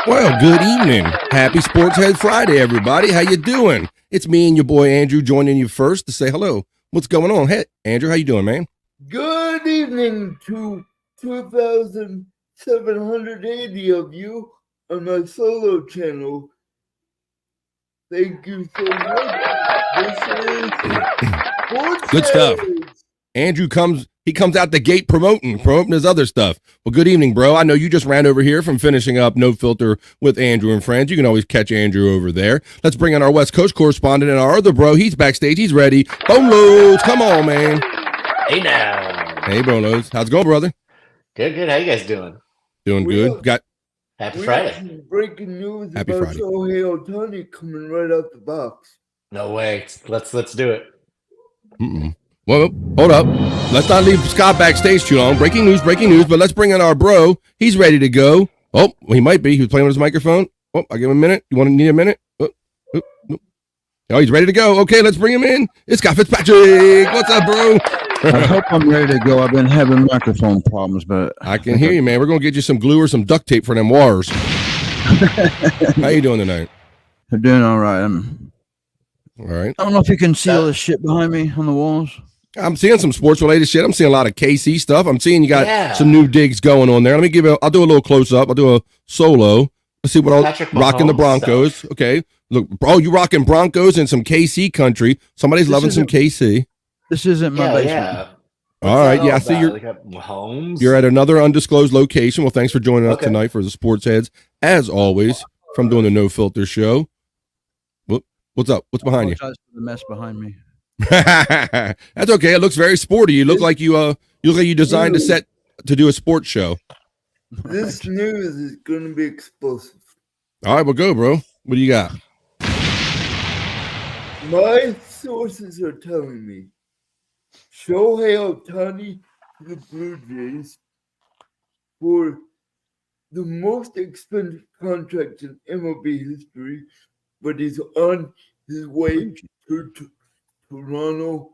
Well, good evening. Happy Sports Head Friday, everybody. How you doing? It's me and your boy Andrew joining you first to say hello. What's going on? Hey, Andrew, how you doing, man? Good evening to 2,780 of you on my solo channel. Thank you so much. This is Sports Good stuff. Heads. Andrew comes out the gate promoting his other stuff. Well, good evening, bro. I know you just ran over here from finishing up No Filter with Andrew and friends. You can always catch Andrew over there. Let's bring in our West Coast correspondent and our other bro. He's backstage. He's ready. Boneloads, come on, man. Hey now. Hey, Boneloads. How's it going, brother? Good. How you guys doing? Doing good. Happy We Friday. have some breaking news Happy about Friday. Shohei Ohtani coming right out the box. No way. Let's do it. Well, hold up. Let's not leave Scott backstage too long. Breaking news, but let's bring in our bro. He's ready to go. Oh, he might be. He was playing with his microphone. Oh, I'll give him a minute. You need a minute? Oh, he's ready to go. Okay, let's bring him in. It's Scott Fitzpatrick. What's up, bro? I hope I'm ready to go. I've been having microphone problems, but I can hear you, man. We're going to get you some glue or some duct tape for them wires. How you doing tonight? I'm doing all right. All right. I don't know if you can see all this shit behind me on the walls. I'm seeing some sports-related shit. I'm seeing a lot of KC stuff. I'm seeing you got some new digs going on there. I'll do a little close-up. I'll do a solo. Let's see what I'll rocking the Broncos. Stuff. Okay. Look, bro, you rocking Broncos and some KC country. Somebody's loving some KC. This isn't my basement. Yeah. All right. Yeah, I see you're at another undisclosed location. Well, thanks for joining us tonight for the Sports Heads, as always, from doing the No Filter show. What's up? What's behind you? I apologize for the mess behind me. That's okay. It looks very sporty. You look like you designed a set to do a sports show. This news is going to be explosive. All right, well, go, bro. What do you got? My sources are telling me Shohei Ohtani to the Blue Jays for the most expensive contract in MLB history, but he's on his way to Toronto.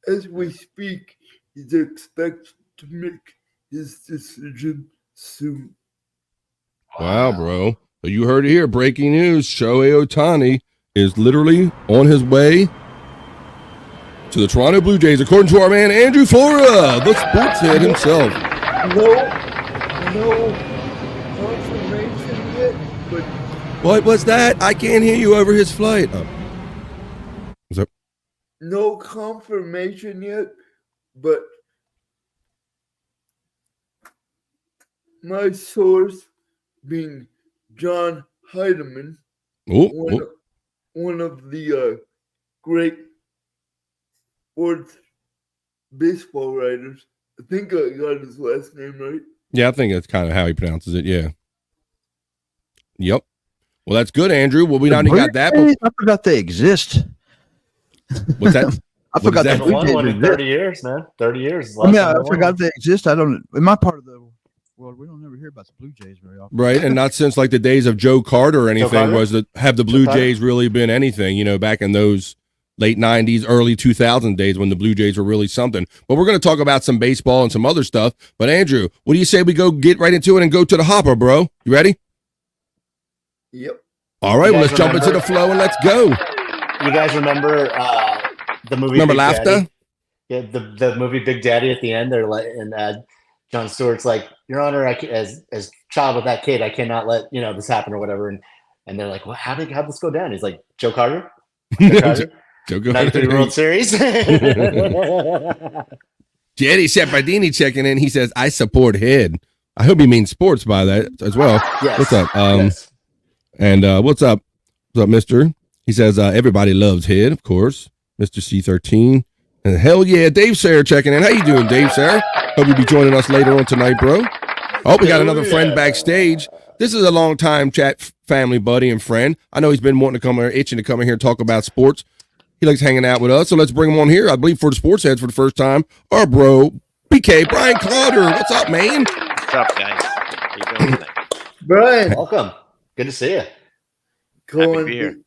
As we speak, he's expected to make his decision soon. Wow, bro. So you heard it here. Breaking news. Shohei Ohtani is literally on his way to the Toronto Blue Jays, according to our man Andrew Flora, the sports head himself. No confirmation yet, but What was that? I can't hear you over his flight. Oh. What's up? no confirmation yet, but my source being John Heidemann, one of the great sports baseball writers. I think I got his last name right. Yeah, I think that's kind of how he pronounces it. Yeah. Yep. Well, that's good, Andrew. Well, we not only got that, but I forgot they exist. what's that? I forgot that? that Blue Jays in exist. 30 years, man. 30 years. I forgot they exist. I don't. In my part of the world, we don't ever hear about the Blue Jays very often. Right, and not since like the days of Joe Carter or anything have the Blue Jays really been anything, back in those late 90s, early 2000 days when the Blue Jays were really something. But we're going to talk about some baseball and some other stuff. But Andrew, what do you say we go get right into it and go to the hopper, bro? You ready? Yep. All right, well, let's jump into the flow and let's go. You guys remember the movie Remember Big Laughter? Daddy? Yeah, the movie Big Daddy at the end. They're like, and Jon Stewart's like, Your Honor, as child with that kid, I cannot let this happen or whatever. And they're like, well, how'd this go down? He's like, Joe Carter. Joe Carter. 93 World Series. Jerry Shepardini checking in. He says, I support head. I hope he means sports by that as well. Yes. What's up? Yes. And what's up? What's up, mister? He says, everybody loves head, of course. Mr. C13. And hell yeah, Dave Sayre checking in. How you doing, Dave Sayre? Hope you'll be joining us later on tonight, bro. Oh, we got another friend backstage. This is a long time chat family buddy and friend. I know he's been wanting to come here, itching to come in here and talk about sports. He likes hanging out with us, so let's bring him on here. I believe for the Sports Heads for the first time. Our bro, BK, Brian Clowder. What's up, man? What's up, guys? How you doing tonight? Brian, Welcome. Good to see you. Happy to be here.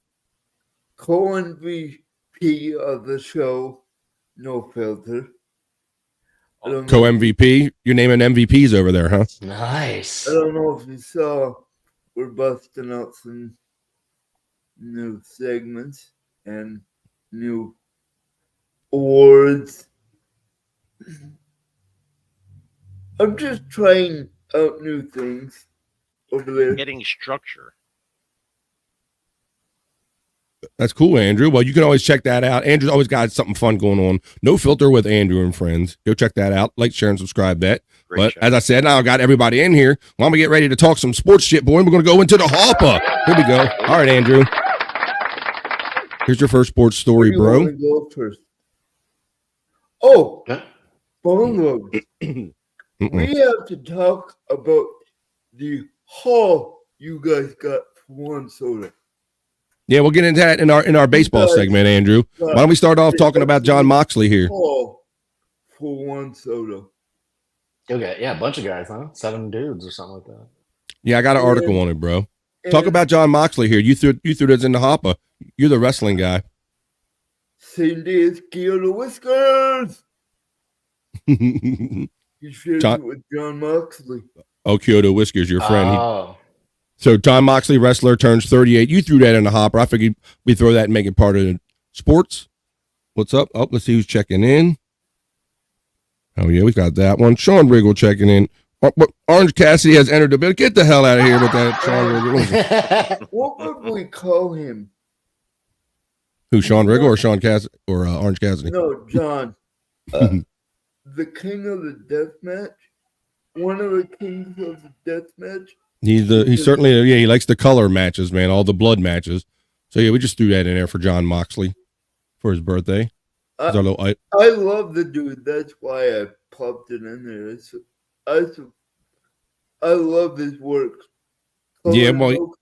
Co-MVP of the show, No Filter. Co-MVP. You're naming MVPs over there, huh? Nice. I don't know if you saw we're busting out some new segments and new awards. I'm just trying out new things over there. Getting structure. That's cool, Andrew. Well, you can always check that out. Andrew's always got something fun going on. No Filter with Andrew and friends. Go check that out. Like, share, and subscribe that. Great But show. as I said, now I got everybody in here. Why don't we get ready to talk some sports shit, boy? And we're going to go into the hopper. Here we go. All right, Andrew. Here's your first sports story, Where do you bro. wanna go first? Oh, Huh? Boneloads. We have to talk about the haul you guys got for one soda. Yeah, we'll get into that in our baseball segment, Andrew. Why don't we start off talking about John Moxley here? Haul for one soda. Okay, yeah, a bunch of guys, huh? 7 dudes or something like that. Yeah, I got an article on it, bro. Talk And about John Moxley here. You threw this in the hopper. You're the wrestling guy. same day as Kyoto Whiskers. He shares John- it with John Moxley. Oh, Kyoto Whiskers, your friend. Oh, So John Moxley, wrestler, turns 38. You threw that in the hopper. I figured we'd throw that and make it part of the sports. What's up? Oh, let's see who's checking in. Oh, yeah, we got that one. Sean Riggle checking in. Orange Cassidy has entered the building. Get the hell out of here with that, Sean Riggle. What would we call him? Who, Sean Riggle or Sean Cassidy or Orange Cassidy? No, John. The king of the death match. One of the kings of the death match. He's certainly, yeah, he likes the color matches, man, all the blood matches. So, yeah, we just threw that in there for John Moxley for his birthday. It's our little, I love the dude. That's why I popped it in there. I love his work. Yeah, well,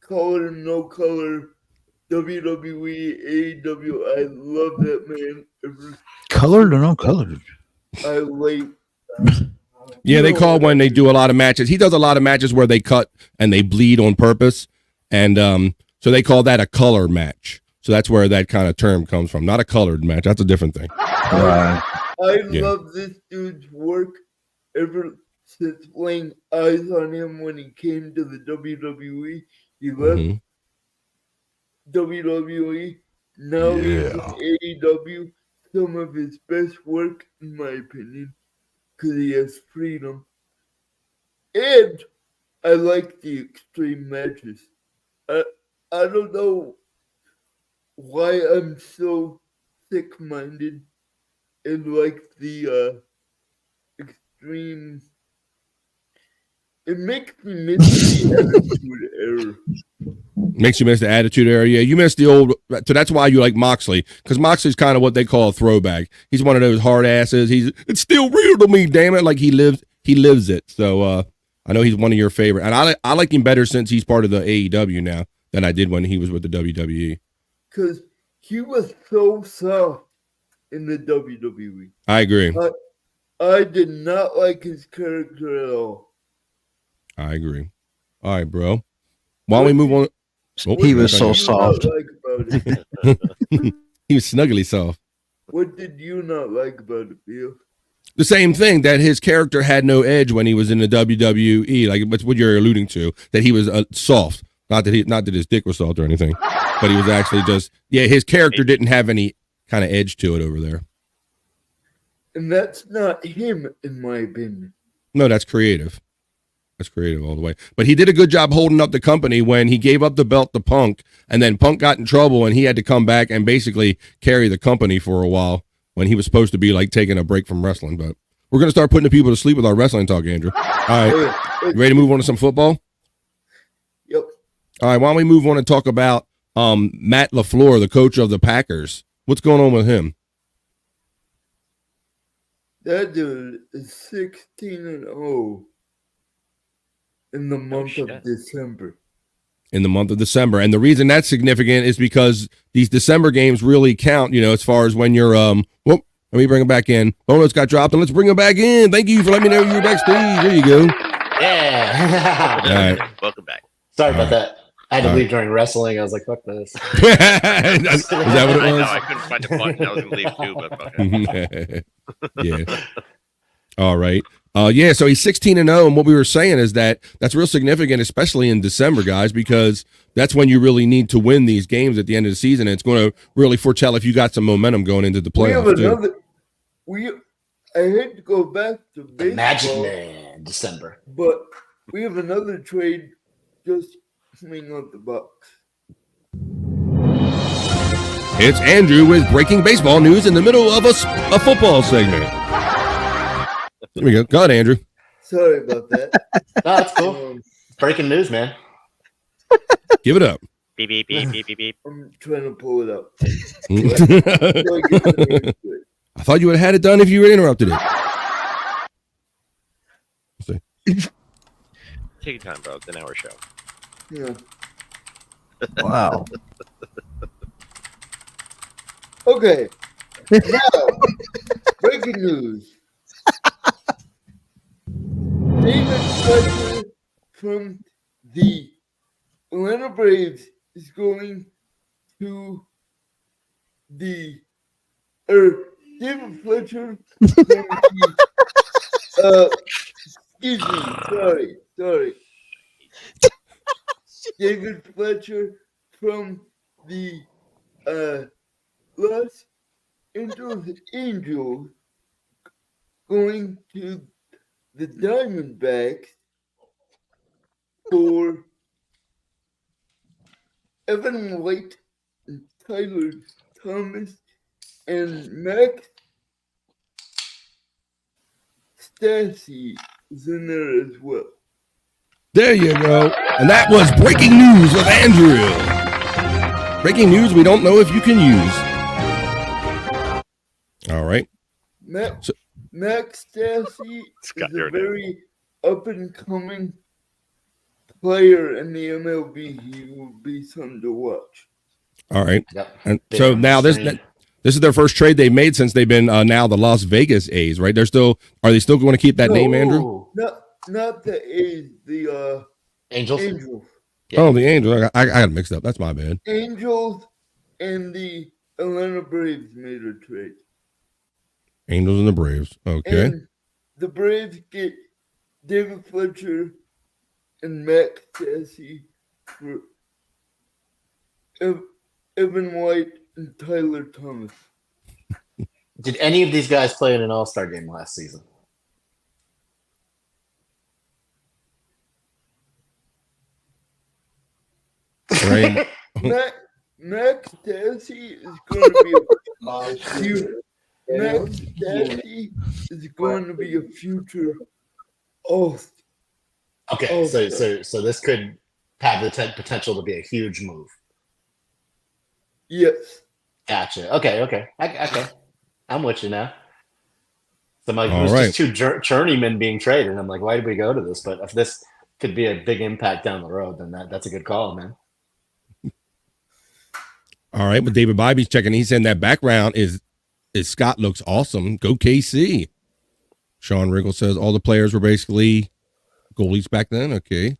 Color, no color, WWE, AEW. I love that man. Colored or no colored? I like. yeah, they call when they do a lot of matches. He does a lot of matches where they cut and they bleed on purpose. And so they call that a color match. So that's where that kind of term comes from. Not a colored match. That's a different thing. Right. I Yeah. love this dude's work ever since laying eyes on him when he came to the WWE. He left Mhm. WWE. Now he's Yeah. in AEW. Some of his best work, in my opinion, because he has freedom. And I like the extreme matches. I don't know why I'm so thick-minded and like the extreme. It makes me miss the attitude era. Makes you miss the attitude era. Yeah, you miss the old. So that's why you like Moxley, because Moxley's kind of what they call a throwback. He's one of those hard asses. It's still real to me, damn it. Like he lives it. So I know he's one of your favorite, and I like him better since he's part of the AEW now than I did when he was with the WWE. Because he was so soft in the WWE. I agree. I did not like his character at all. I agree. All right, bro. Why don't we move on? Oh, He was okay. so What did soft. you not like about it? He was snuggly soft. What did you not like about it, Bill? The same thing, that his character had no edge when he was in the WWE. Like that's what you're alluding to. That he was soft. Not that his dick was soft or anything, but he was actually just his character didn't have any kind of edge to it over there. And that's not him, in my opinion. No, that's creative. That's creative all the way. But he did a good job holding up the company when he gave up the belt to Punk, and then Punk got in trouble and he had to come back and basically carry the company for a while when he was supposed to be like taking a break from wrestling. But we're going to start putting the people to sleep with our wrestling talk, Andrew. All right. You ready to move on to some football? Yep. All right. Why don't we move on and talk about Matt LaFleur, the coach of the Packers? What's going on with him? That dude is 16-0 in the month shit. of December. In the month of December. And the reason that's significant is because these December games really count, as far as when you're, let me bring him back in. Boneloads got dropped, and let's bring him back in. Thank you for letting me know you were backstage. There you go. yeah. All right. Welcome back. Sorry about that. I had to All leave during wrestling. I was like, fuck this. Is that what it I know was? I couldn't find the button. I was gonna leave too, but fuck it. Yeah. All right. Yeah, so he's 16-0, and what we were saying is that's real significant, especially in December, guys, because that's when you really need to win these games at the end of the season. And it's going to really foretell if you got some momentum going into the playoffs too. I hate to go back to The Magic baseball, Man, December. but we have another trade just coming up the Bucks. It's Andrew with breaking baseball news in the middle of a football segment. There we go. Go ahead, Andrew. Sorry about that. No, that's cool. Breaking news, man. Give it up. Beep, beep, beep, beep, beep, beep. I'm trying to pull it up. I thought you would have had it done if you had interrupted it. Take your time, bro. It's an hour show. Yeah. Wow. Okay. Now, breaking news. David Fletcher from the Atlanta Braves is going to David Fletcher from excuse me, sorry. David Fletcher from the Los Angeles Angels going to the Diamondbacks for Evan White and Tyler Thomas and Max Stassi is in there as well. There you go. And that was breaking news with Andrew. Breaking news we don't know if you can use. All right. Max Stassi Scott is a Jordan. very up-and-coming player in the MLB. He will be something to watch. All right. Yep. And Big so on now the this screen. is their first trade they've made since they've been now the Las Vegas A's, right? Are they still going to keep that name, Andrew? Ooh. Not the A's, the Angels. Angels. Yeah. Oh, the Angels. I got it mixed up. That's my bad. Angels and the Atlanta Braves made a trade. Angels and the Braves. Okay. And the Braves get David Fletcher and Max Stassi for Evan White and Tyler Thomas. Did any of these guys play in an All-Star game last season? Right. Max Stassi is going to be a future. Max Stassi is going to be a future All-Star. Okay, so this could have the potential to be a huge move. Yes. Gotcha. Okay. I'm with you now. So I'm like, it All was right. just two journeymen being traded. And I'm like, why did we go to this? But if this could be a big impact down the road, then that's a good call, man. All right, but David Bobby's checking. He's saying that background is Scott looks awesome. Go KC. Sean Riggle says all the players were basically goalies back then. Okay.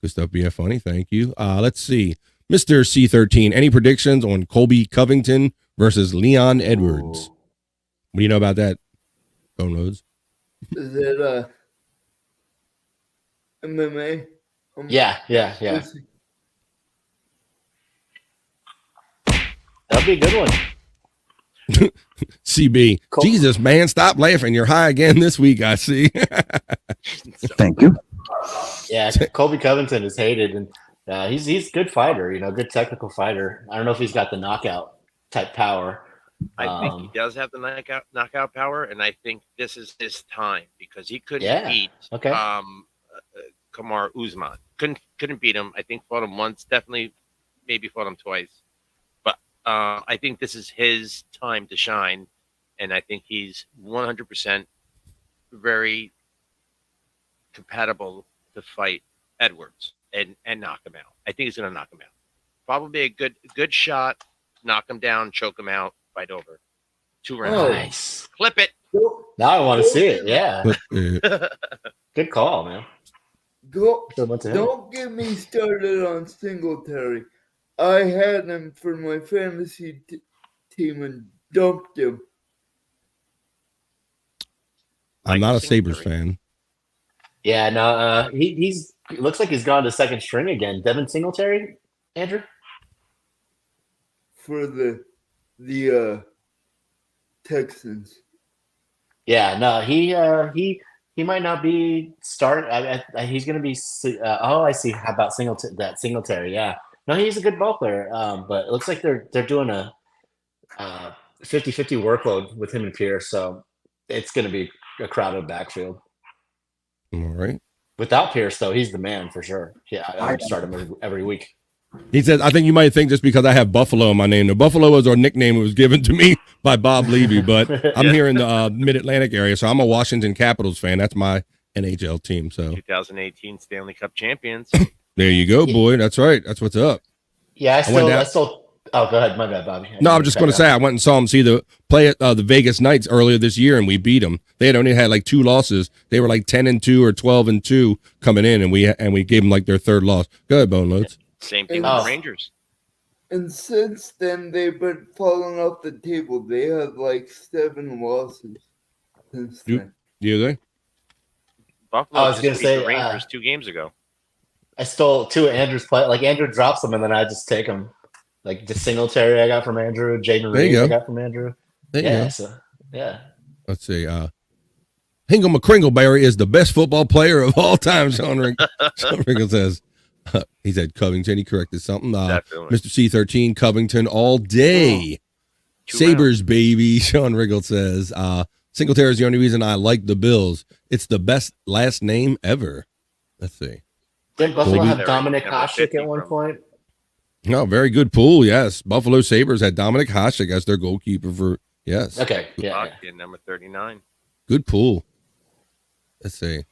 Good stuff, BF Funny. Thank you. Let's see. Mr. C13, any predictions on Colby Covington versus Leon Edwards? Ooh. What do you know about that? Boneloads. Is that MMA? Yeah. That'll be a good one. CB. Col- Jesus, man, stop laughing. You're high again this week, I see. Thank you. Yeah, Colby Covington is hated, and he's a good fighter. Good technical fighter. I don't know if he's got the knockout type power. I think he does have the knockout power, and I think this is his time because he couldn't Yeah. beat Okay. Kamar Usman. Couldn't beat him. I think fought him once, definitely, maybe fought him twice. But I think this is his time to shine, and I think he's 100% very compatible to fight Edwards and knock him out. I think he's going to knock him out. Probably a good shot, knock him down, choke him out, fight over. 2 rounds. Oh. Nice. Clip it. Now I want to see it. Yeah. Uh, Good call, man. Don't get me started on Singletary. I had him for my fantasy team and dumped him. I'm not a Sabres Singletary. fan. Yeah, no, he's looks like he's gone to second string again. Devin Singletary, Andrew. for the Texans. Yeah, no, he might not be start. He's going to be. I see. How about Singletary? Yeah, no, he's a good ball player. But it looks like they're doing a 50-50 workload with him and Pierce, so it's going to be a crowded backfield. All right. Without Pierce, though, he's the man for sure. Yeah, I would start him every week. He says, I think you might think just because I have Buffalo in my name. The Buffalo was our nickname. It was given to me by Bob Levy, but I'm here in the Mid-Atlantic area, so I'm a Washington Capitals fan. That's my NHL team. So 2018 Stanley Cup champions. there you go, boy. That's right. That's what's up. Yeah, I went down- still. Oh, go ahead. My bad, Bobby. No, I'm just going to say I went and saw them see the play at the Vegas Knights earlier this year, and we beat them. They had only had like 2 losses. They were like 10-2 or 12-2 coming in, and we gave them like their 3rd loss. Go ahead, Boneloads. Same thing with the Rangers. And since then, they've been falling off the table. They have like 7 losses since then. Do they? Buffalo I was just gonna beat say, the Rangers 2 games ago. I stole 2 of Andrew's play. Like Andrew drops them, and then I just take them. Like the Singletary I got from Andrew, Jaden There you Reed go. I got from Andrew. There you Yeah, go. so, yeah. Let's see. Hingle McCringleberry is the best football player of all time, Sean Rickles says. He said Covington. He corrected something. Definitely. Mr. C13, Covington all day. 2 Sabres, baby, Sean Rickles says. Singletary is the only reason I like the Bills. It's the best last name ever. Let's see. Didn't Buffalo Maybe- have Dominic Number Hasek 50 at one from- point? No, very good pool, yes. Buffalo Sabres had Dominic Hasek as their goalkeeper for, yes. Okay, yeah. Hockey at number 39. Good pool. Let's see.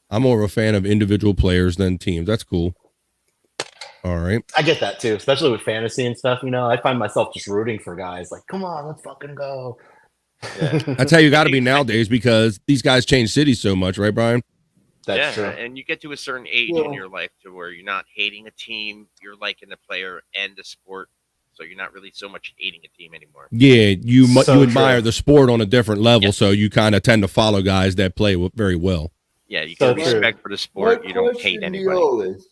I'm more of a fan of individual players than teams. That's cool. All right. I get that too, especially with fantasy and stuff. You know, I find myself just rooting for guys. Like, come on, let's fucking go. Yeah. That's how you got to be nowadays because these guys change cities so much, right, Brian? That's yeah, true. and you get to a certain age Well- in your life to where you're not hating a team, you're liking the player and the sport, so you're not really so much hating a team anymore. Yeah, you So admire true. the sport on a different level, Yeah. so you kind of tend to follow guys that play very well. Yeah, you So get true. respect for the sport. My You don't question hate to anybody. y'all is,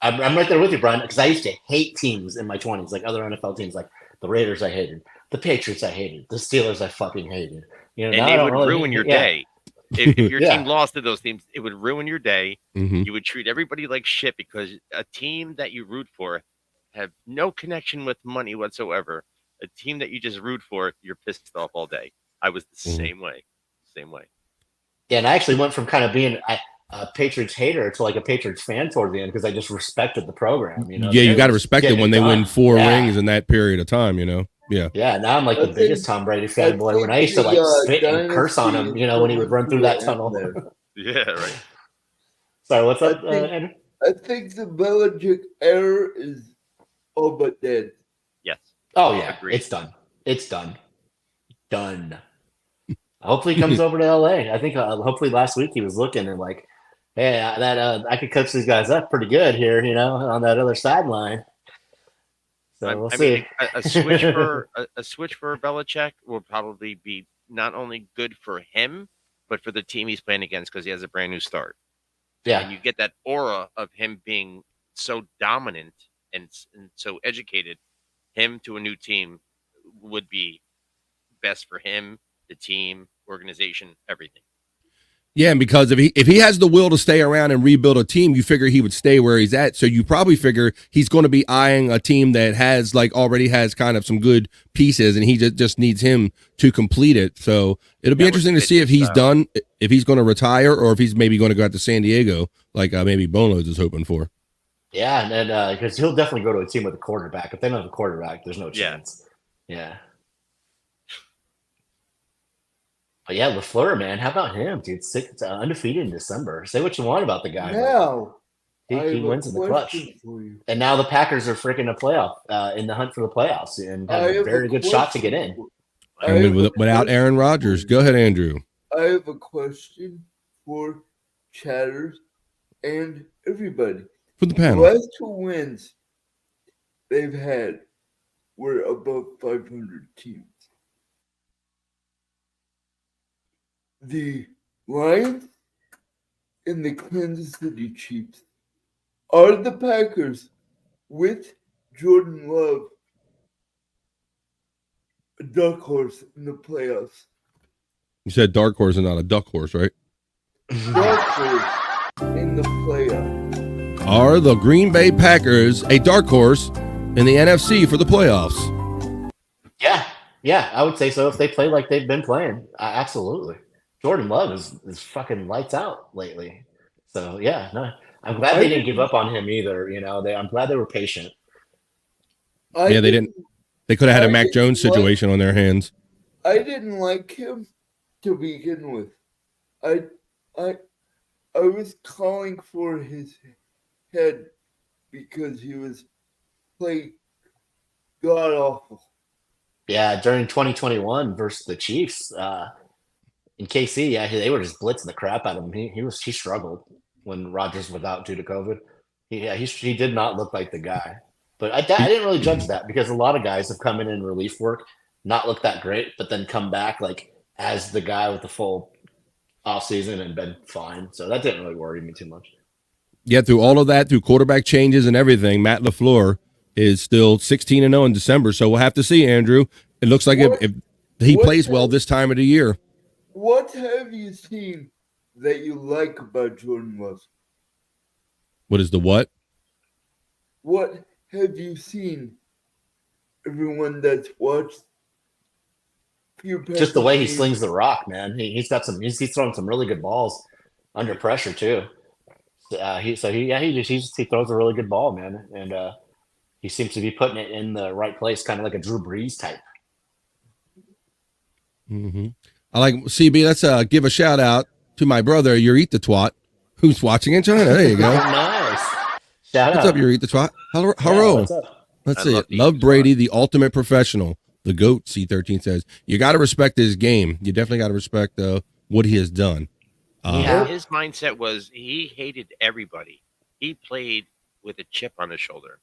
I'm right there with you, Brian, because I used to hate teams in my 20s, like other NFL teams, like the Raiders I hated, the Patriots I hated, the Steelers I fucking hated. You know, And now I they don't would really ruin hate- your yeah. day. If your Yeah. team lost to those teams, it would ruin your day. Mm-hmm. You would treat everybody like shit because a team that you root for have no connection with money whatsoever. A team that you just root for, you're pissed off all day. I was the Mhm. same way. Same way. Yeah, and I actually went from kind of being a Patriots hater to like a Patriots fan toward the end because I just respected the program. You know, Yeah, you They got to were respect it getting when they win done. 4 Yeah. rings in that period of time, you know? Yeah. Yeah, now I'm like I the think- biggest Tom Brady I fanboy. When I used to think like the, spit and curse on him, dynasty you know, when he would run through that is tunnel. there. Yeah, right. Sorry, what's up, I think- Andrew? I think the Belichick era is all but dead. Yes. Oh yeah, Agreed. it's done. It's done. Done. Hopefully he comes over to LA. I think hopefully last week he was looking and like, hey, that I could coach these guys up pretty good here, you know, on that other sideline. So we'll I see. mean, a switch for a switch for Belichick will probably be not only good for him, but for the team he's playing against because he has a brand new start. Yeah, And you get that aura of him being so dominant and so educated. Him to a new team would be best for him, the team, organization, everything. Yeah, and because if he has the will to stay around and rebuild a team, you figure he would stay where he's at. So you probably figure he's going to be eyeing a team that has already has kind of some good pieces, and he just needs him to complete it. So it'll be That would interesting to fit see if his he's style. done, if he's going to retire, or if he's maybe going to go out to San Diego, like maybe Boneloads is hoping for. yeah, and then because he'll definitely go to a team with a quarterback. If they don't have a quarterback, there's no Yeah. chance. Yeah. But yeah, LaFleur, man, how about him, dude? Undefeated in December. Say what you want about the guy. but Now, he I have wins a in the clutch. question for you. And now the Packers are freaking a playoff in the hunt for the playoffs and have I a have very good shot to question get in. for- I I And have a without question Aaron for Rodgers, you. go ahead, Andrew. I have a question for chatters and everybody. For the The panel. last 2 wins they've had were above 500 teams. The Lions and the Kansas City Chiefs are the Packers with Jordan Love a dark horse in the playoffs. You said dark horse and not a duck horse, right? Dark horse in the playoffs. Are the Green Bay Packers a dark horse in the NFC for the playoffs? Yeah, I would say so if they play like they've been playing. Absolutely. Jordan Love is fucking lights out lately. So yeah, no, I'm glad they didn't give up on him either. You know, I'm glad they were patient. They didn't. They could have had a Mac Jones situation on their hands. I didn't like him to begin with. I was calling for his head because he was playing god awful. Yeah, during 2021 versus the Chiefs in KC, yeah, they were just blitzing the crap out of him. He struggled when Rodgers was out due to COVID. He did not look like the guy. But I didn't really judge that because a lot of guys have come in relief work, not looked that great, but then come back like as the guy with the full offseason and been fine. So that didn't really worry me too much. Yeah, through all of that, through quarterback changes and everything, Matt LaFleur is still 16-0 in December. So we'll have to see, Andrew. It looks like if he plays well this time of the year. What have you seen that you like about Jordan Love? What is the what? What have you seen? Everyone that's watched. Just the way he slings the rock, man. He's throwing some really good balls under pressure too. He throws a really good ball, man, and he seems to be putting it in the right place, kind of like a Drew Brees type. Mm-hmm. I like CB. Let's give a shout out to my brother, You're Eat the Twat, who's watching in China. There you go. Nice. Shout out. What's up, You're Eat the Twat? Hello. Yeah, what's up? Let's see. Love Brady, the ultimate professional. The GOAT, C13 says. You got to respect his game. You definitely got to respect what he has done. His mindset was he hated everybody. He played with a chip on his shoulder.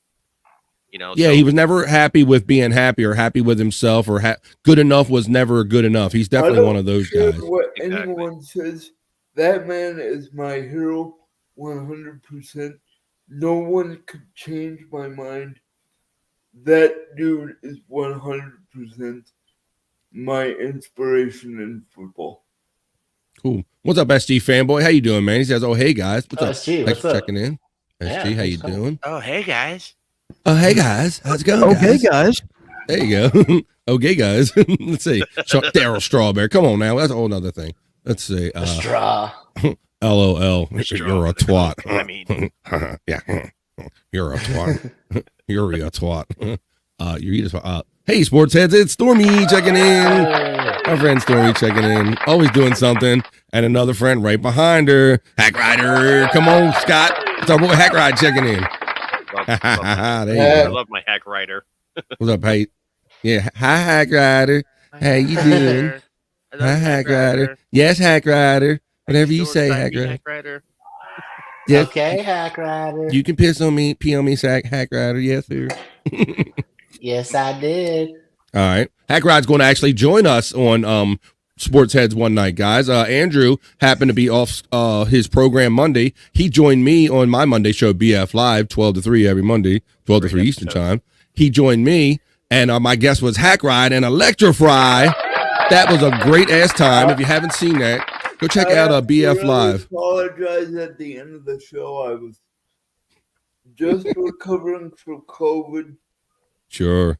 You know. Yeah, he was never happy with being happy or happy with himself or good enough was never good enough. He's definitely one of those guys. What anyone says, that man is my hero 100%. No one could change my mind. That dude is 100% my inspiration in football. Cool. What's up, SG fanboy? How you doing, man? He says, "Oh, hey guys, what's up? SG, Thanks for up? checking in." SG, how you doing? Oh, hey guys. Oh, hey guys, how's it going? Okay, guys. There you go. Okay, guys. Let's see. Daryl Strawberry. Come on now. That's a whole nother thing. Let's see. Straw. LOL. You're a twat. I mean, yeah. You're a twat. You're a twat. Hey, sports heads, it's Stormy checking in. Our friend Stormy checking in. Always doing something. And another friend right behind her. Hack Rider. Come on, Scott. It's our boy Hack Ride checking in. I love my Hack Rider. What's up, hey? Yeah. Hi, Hack Rider. How you doing? Hi, Hack Rider. Yes, Hack Rider. Whatever you say, Hack Rider. Yes. Okay, Hack Rider. You can piss on me, pee on me, Hack Rider. Yes, sir. Yes, I did. All right. Hack Ride's going to actually join us on Sports Heads one night, guys. Andrew happened to be off his program Monday. He joined me on my Monday show, BF Live, 12 to 3 every Monday, 12 to 3 Eastern time. He joined me, and my guest was Hack Ride and Electrify. That was a great-ass time. If you haven't seen that, go check out BF Live. I apologize at the end of the show. I was just recovering from COVID. Sure.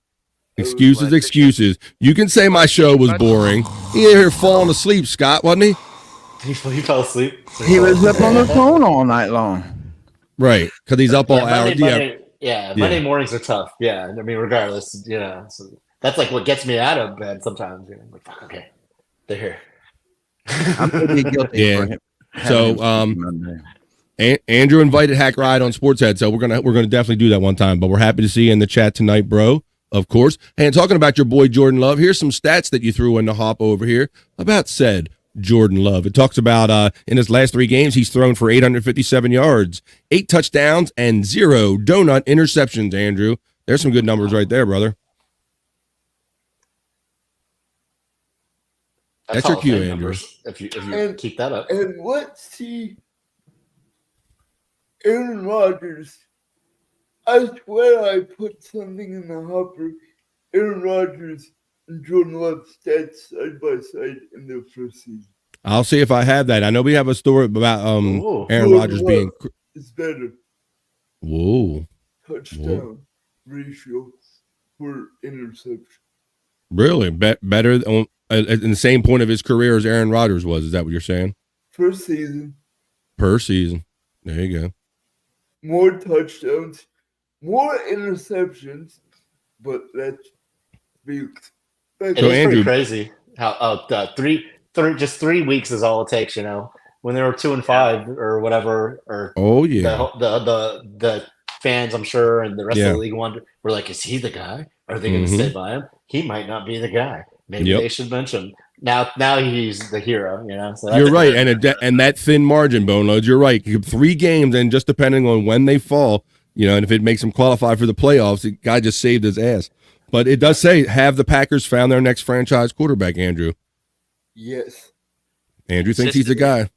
Excuses. You can say my show was boring. He here falling asleep, Scott, wasn't he? He fell asleep. He was up on the phone all night long. Right, because he's up all hours. Monday mornings are tough. Yeah, I mean, regardless, so that's like what gets me out of bed sometimes. I'm like, fuck, okay, they're here. I'm pretty guilty for him. So, Andrew invited Hack Ride on Sports Head, so we're gonna definitely do that one time. But we're happy to see you in the chat tonight, bro. Of course. And talking about your boy Jordan Love, here's some stats that you threw in the hop over here about said Jordan Love. It talks about in his last 3 games, he's thrown for 857 yards, 8 touchdowns, and 0 donut interceptions, Andrew. There's some good numbers right there, brother. That's Hall your of cue, Fame Andrew. numbers, if you And- keep that up. And let's see Aaron Rodgers. I swear I put something in the hopper. Aaron Rodgers and Jordan Love stats side by side in their first season. I'll see if I have that. I know we have a story about Ooh. Aaron Rodgers being. It's better Whoa. touchdown ratio for interception. Really? Better on, in the same point of his career as Aaron Rodgers was. Is that what you're saying? First season, Per season. There you go. more touchdowns, more interceptions, but that's big. It So is Andrew- pretty crazy how just 3 weeks is all it takes. You know, when they were 2-5 or whatever, or Oh, yeah. the fans, I'm sure, and the rest Yeah. of the league were like, is he the guy? Are they going to Mhm. stay by him? He might not be the guy. Maybe Yep. they should mention. Now he's the hero. You know, so You're that's right. good. And that thin margin, Boneloads, you're right. 3 games, and just depending on when they fall, and if it makes them qualify for the playoffs, the guy just saved his ass. But it does say, have the Packers found their next franchise quarterback, Andrew? Yes, Andrew thinks he's the guy.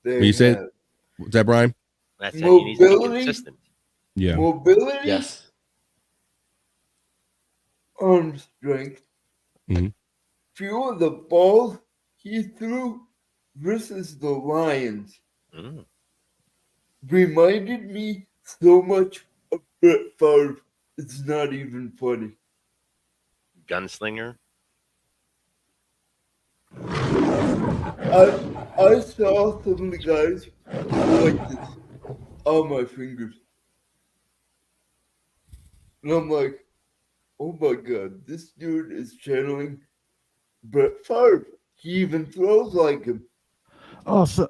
they You said- have What's that, Brian? That's it. He needs to be Mobility? consistent. Yeah. mobility, Yes. arm strength. Mhm. Few of the balls he threw versus the Lions Mm. reminded me so much of Brett Favre. It's not even funny. Gunslinger. I saw some of the guys like this on my fingers. And I'm like, oh my god, this dude is channeling Brett Favre. He even throws like him. Oh, so,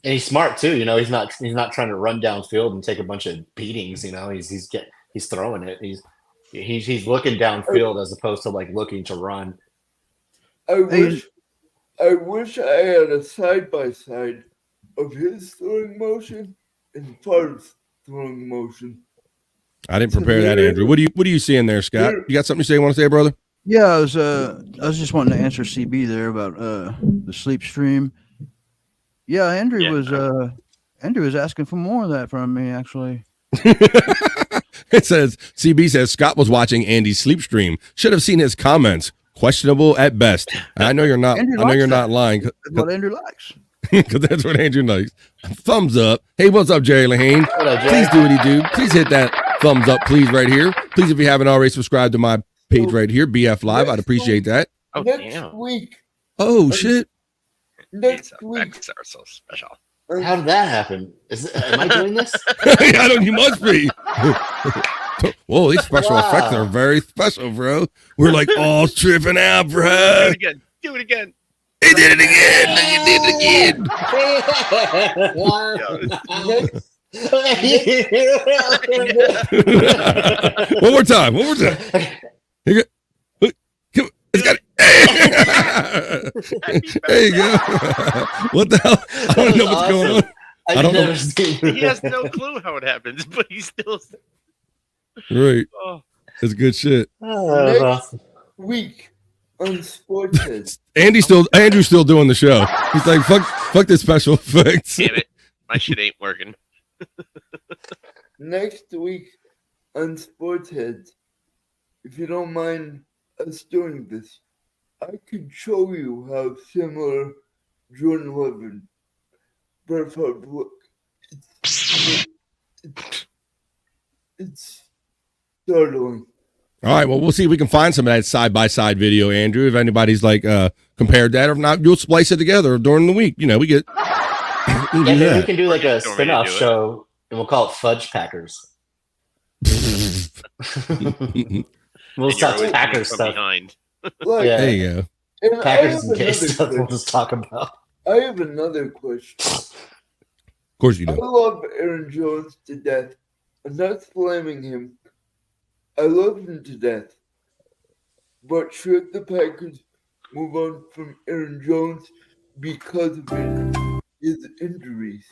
And he's smart too. You know, he's not trying to run downfield and take a bunch of beatings. You know, he's throwing it. He's looking downfield as opposed to like looking to run. I wish I had a side by side of his throwing motion and Favre's throwing motion. I didn't prepare that, Andrew. What are you seeing there, Scott? You got something you want to say, brother? yeah, I was just wanting to answer CB there about the sleep stream. Yeah, Andrew was asking for more of that from me, actually. It says, CB says, Scott was watching Andy's sleep stream. Should have seen his comments. Questionable at best. I know you're not. Andrew I know likes you're that. not lying That's what Andrew likes. because that's what Andrew likes. Thumbs up. Hey, what's up, Jerry Lahane? What up, Jerry? Please do what he do. Please hit that thumbs up, please, right here. Please, if you haven't already subscribed to my page right here, BF Live, I'd appreciate that. Oh, Next damn. week, Oh shit! next These week, effects are so special. How did that happen? Am I doing this? I don't. You must be. Whoa, these special Wow. effects are very special, bro. We're like all tripping out, Do bro. it again. Do it again. He did it again. You did it again. One more time. One more time. Here you go. Come on. It's got it. There you go. What the hell? I don't know what's going on. I don't know. He has no clue how it happens, but he's still. Right. Oh, It's good shit. next week on Sportshead. Andrew's still doing the show. He's like, fuck this special effects. damn it. My shit ain't working. Next week on Sportshead, if you don't mind us doing this, I could show you how similar Jordan Love and Brett Favre look. It's startling. All right, well, we'll see if we can find some of that side-by-side video, Andrew, if anybody's like compared that. Or if not, you'll splice it together during the week. We get we Yeah, do maybe we that. can do like a Don't really spin-off do it. show, and we'll call it Fudge Packers. We'll And you're talk always Packers from stuff. behind. Like, Yeah. There you go. and Packers and gay stuff. We'll question. just talk about. I have another question. Of course you I do. love Aaron Jones to death. I'm not slamming him. I love him to death. But should the Packers move on from Aaron Jones because of his injuries?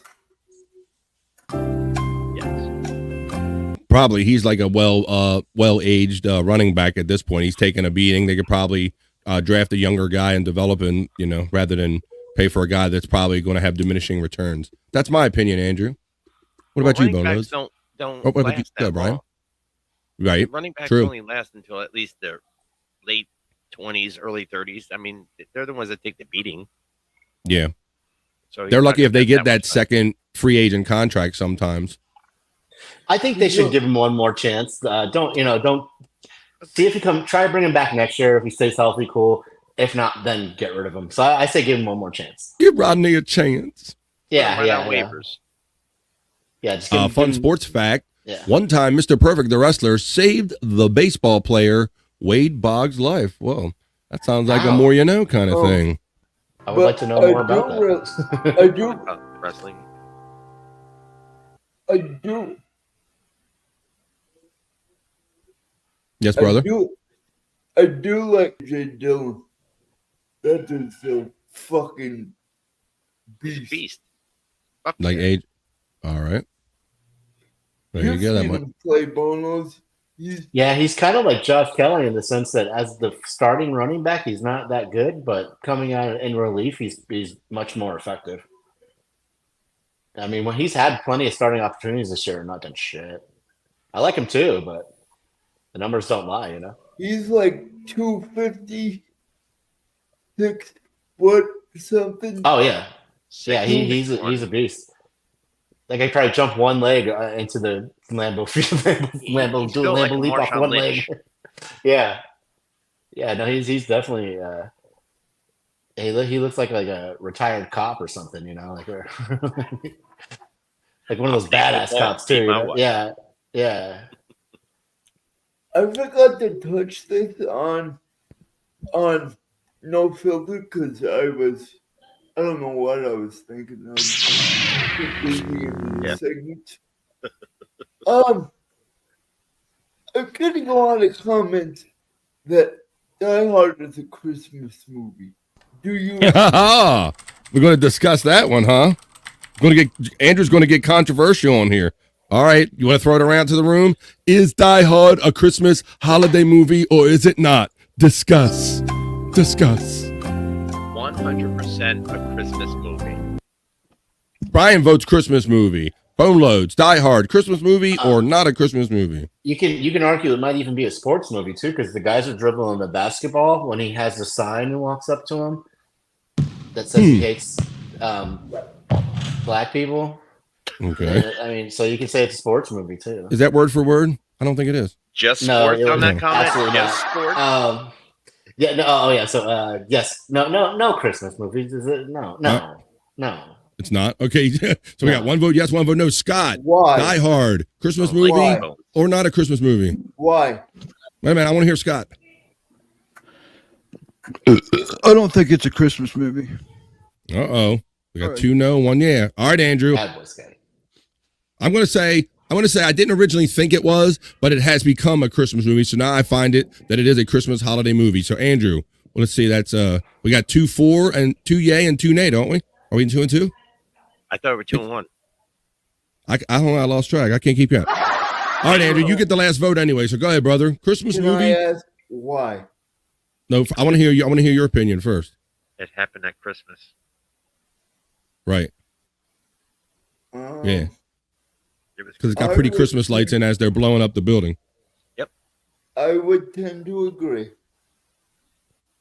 Yes. Probably he's like a well-aged running back at this point. He's taking a beating. They could probably draft a younger guy and develop him, rather than pay for a guy that's probably going to have diminishing returns. That's my opinion, Andrew. What about you, running backs Boneloads? don't What about you, last that Brian? long. Right. Running backs True. only last until at least their late 20s, early 30s. I mean, they're the ones that take the beating. Yeah. So They're lucky if they get that much time. second free agent contract sometimes. I think they should give him one more chance. Don't see if he try to bring him back next year. If he stays healthy, cool. If not, then get rid of him. So I say give him one more chance. Give Rodney a chance. Yeah, Right yeah, on yeah. waivers. Yeah, just give him, Fun give him- sports fact. Yeah. One time, Mr. Perfect, the wrestler, saved the baseball player Wade Boggs' life. Whoa, that sounds like a Wow. more you know kind of thing. I would like to know more about that. I do. Wrestling. I do. Yes, brother. I do like Jay Dillon. That is a fucking beast. Beast. Fuck Like yeah. age. All right. There you You've go. That seen one. him play Boneloads. He's Yeah, he's kind of like Josh Kelly in the sense that as the starting running back, he's not that good, but coming out in relief, he's much more effective. I mean, when he's had plenty of starting opportunities this year and not done shit. I like him too, but the numbers don't lie, you know. he's like 250, 6 foot something. Oh yeah, yeah, Six, he's six, a beast. Like I probably jumped one leg into the Lambeau field, Lambeau He's do a built like Lambeau leap off Marshawn one Lynch. leg. Yeah, yeah. No, he's definitely. He looks like a retired cop or something, you know, like like one of those badass cops too. You know? Yeah, yeah. I forgot to touch this on No Filter because I don't know what I was thinking of. In the Yeah. segment. I'm getting a lot of comments that Die Hard is a Christmas movie. Do you? We're going to discuss that one, huh? Andrew's going to get controversial on here. All right, you want to throw it around to the room? Is Die Hard a Christmas holiday movie or is it not? Discuss. 100% a Christmas movie. Brian votes Christmas movie. Boneloads, Die Hard, Christmas movie or not a Christmas movie? You can argue it might even be a sports movie too, because the guys are dribbling the basketball when he has the sign and walks up to him that says he hates black people. Okay. I mean, so you can say it's a sports movie too. Is that word for word? I don't think it is. Just No, sports it on that wasn't. comment? Absolutely Just not. sports? Yeah, no, oh yeah, so yes. No Christmas movies. Is it? No. It's not. Okay. So we got one vote yes, one vote no. Scott, Why? Die Hard, Christmas Like movie Why? Bones. or not a Christmas movie? Why? Wait a minute, I want to hear Scott. I don't think it's a Christmas movie. Uh-oh. We got All right. 2 no, 1 yeah. All right, Andrew. Bad Boy Scout. I'm going to say I didn't originally think it was, but it has become a Christmas movie. So now I find it that it is a Christmas holiday movie. So Andrew, well, let's see. That's we got 2-4 and 2 yay and 2 nay, don't we? Are we in 2 and 2? I thought we were 2-1. I lost track. I can't keep count. All right, Andrew, you get the last vote anyway. So go ahead, brother. Christmas Can movie? I ask why? No, I want to hear you. I want to hear your opinion first. It happened at Christmas. Right. Yeah. It was Because it's got I pretty would- Christmas lights in as they're blowing up the building. I would tend to agree.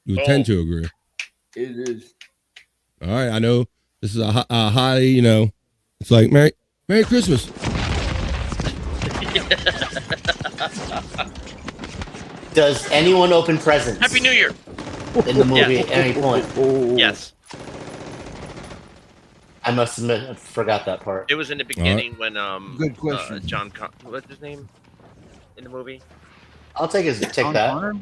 You would tend to agree. It is. All right, I know this is a high, it's like Merry Christmas. Does anyone open presents Happy New Year. in the movie at any point? Yes. I must admit, I forgot that part. It was in the beginning when Good question. John what's his name in the movie? I'll take John that. Connor?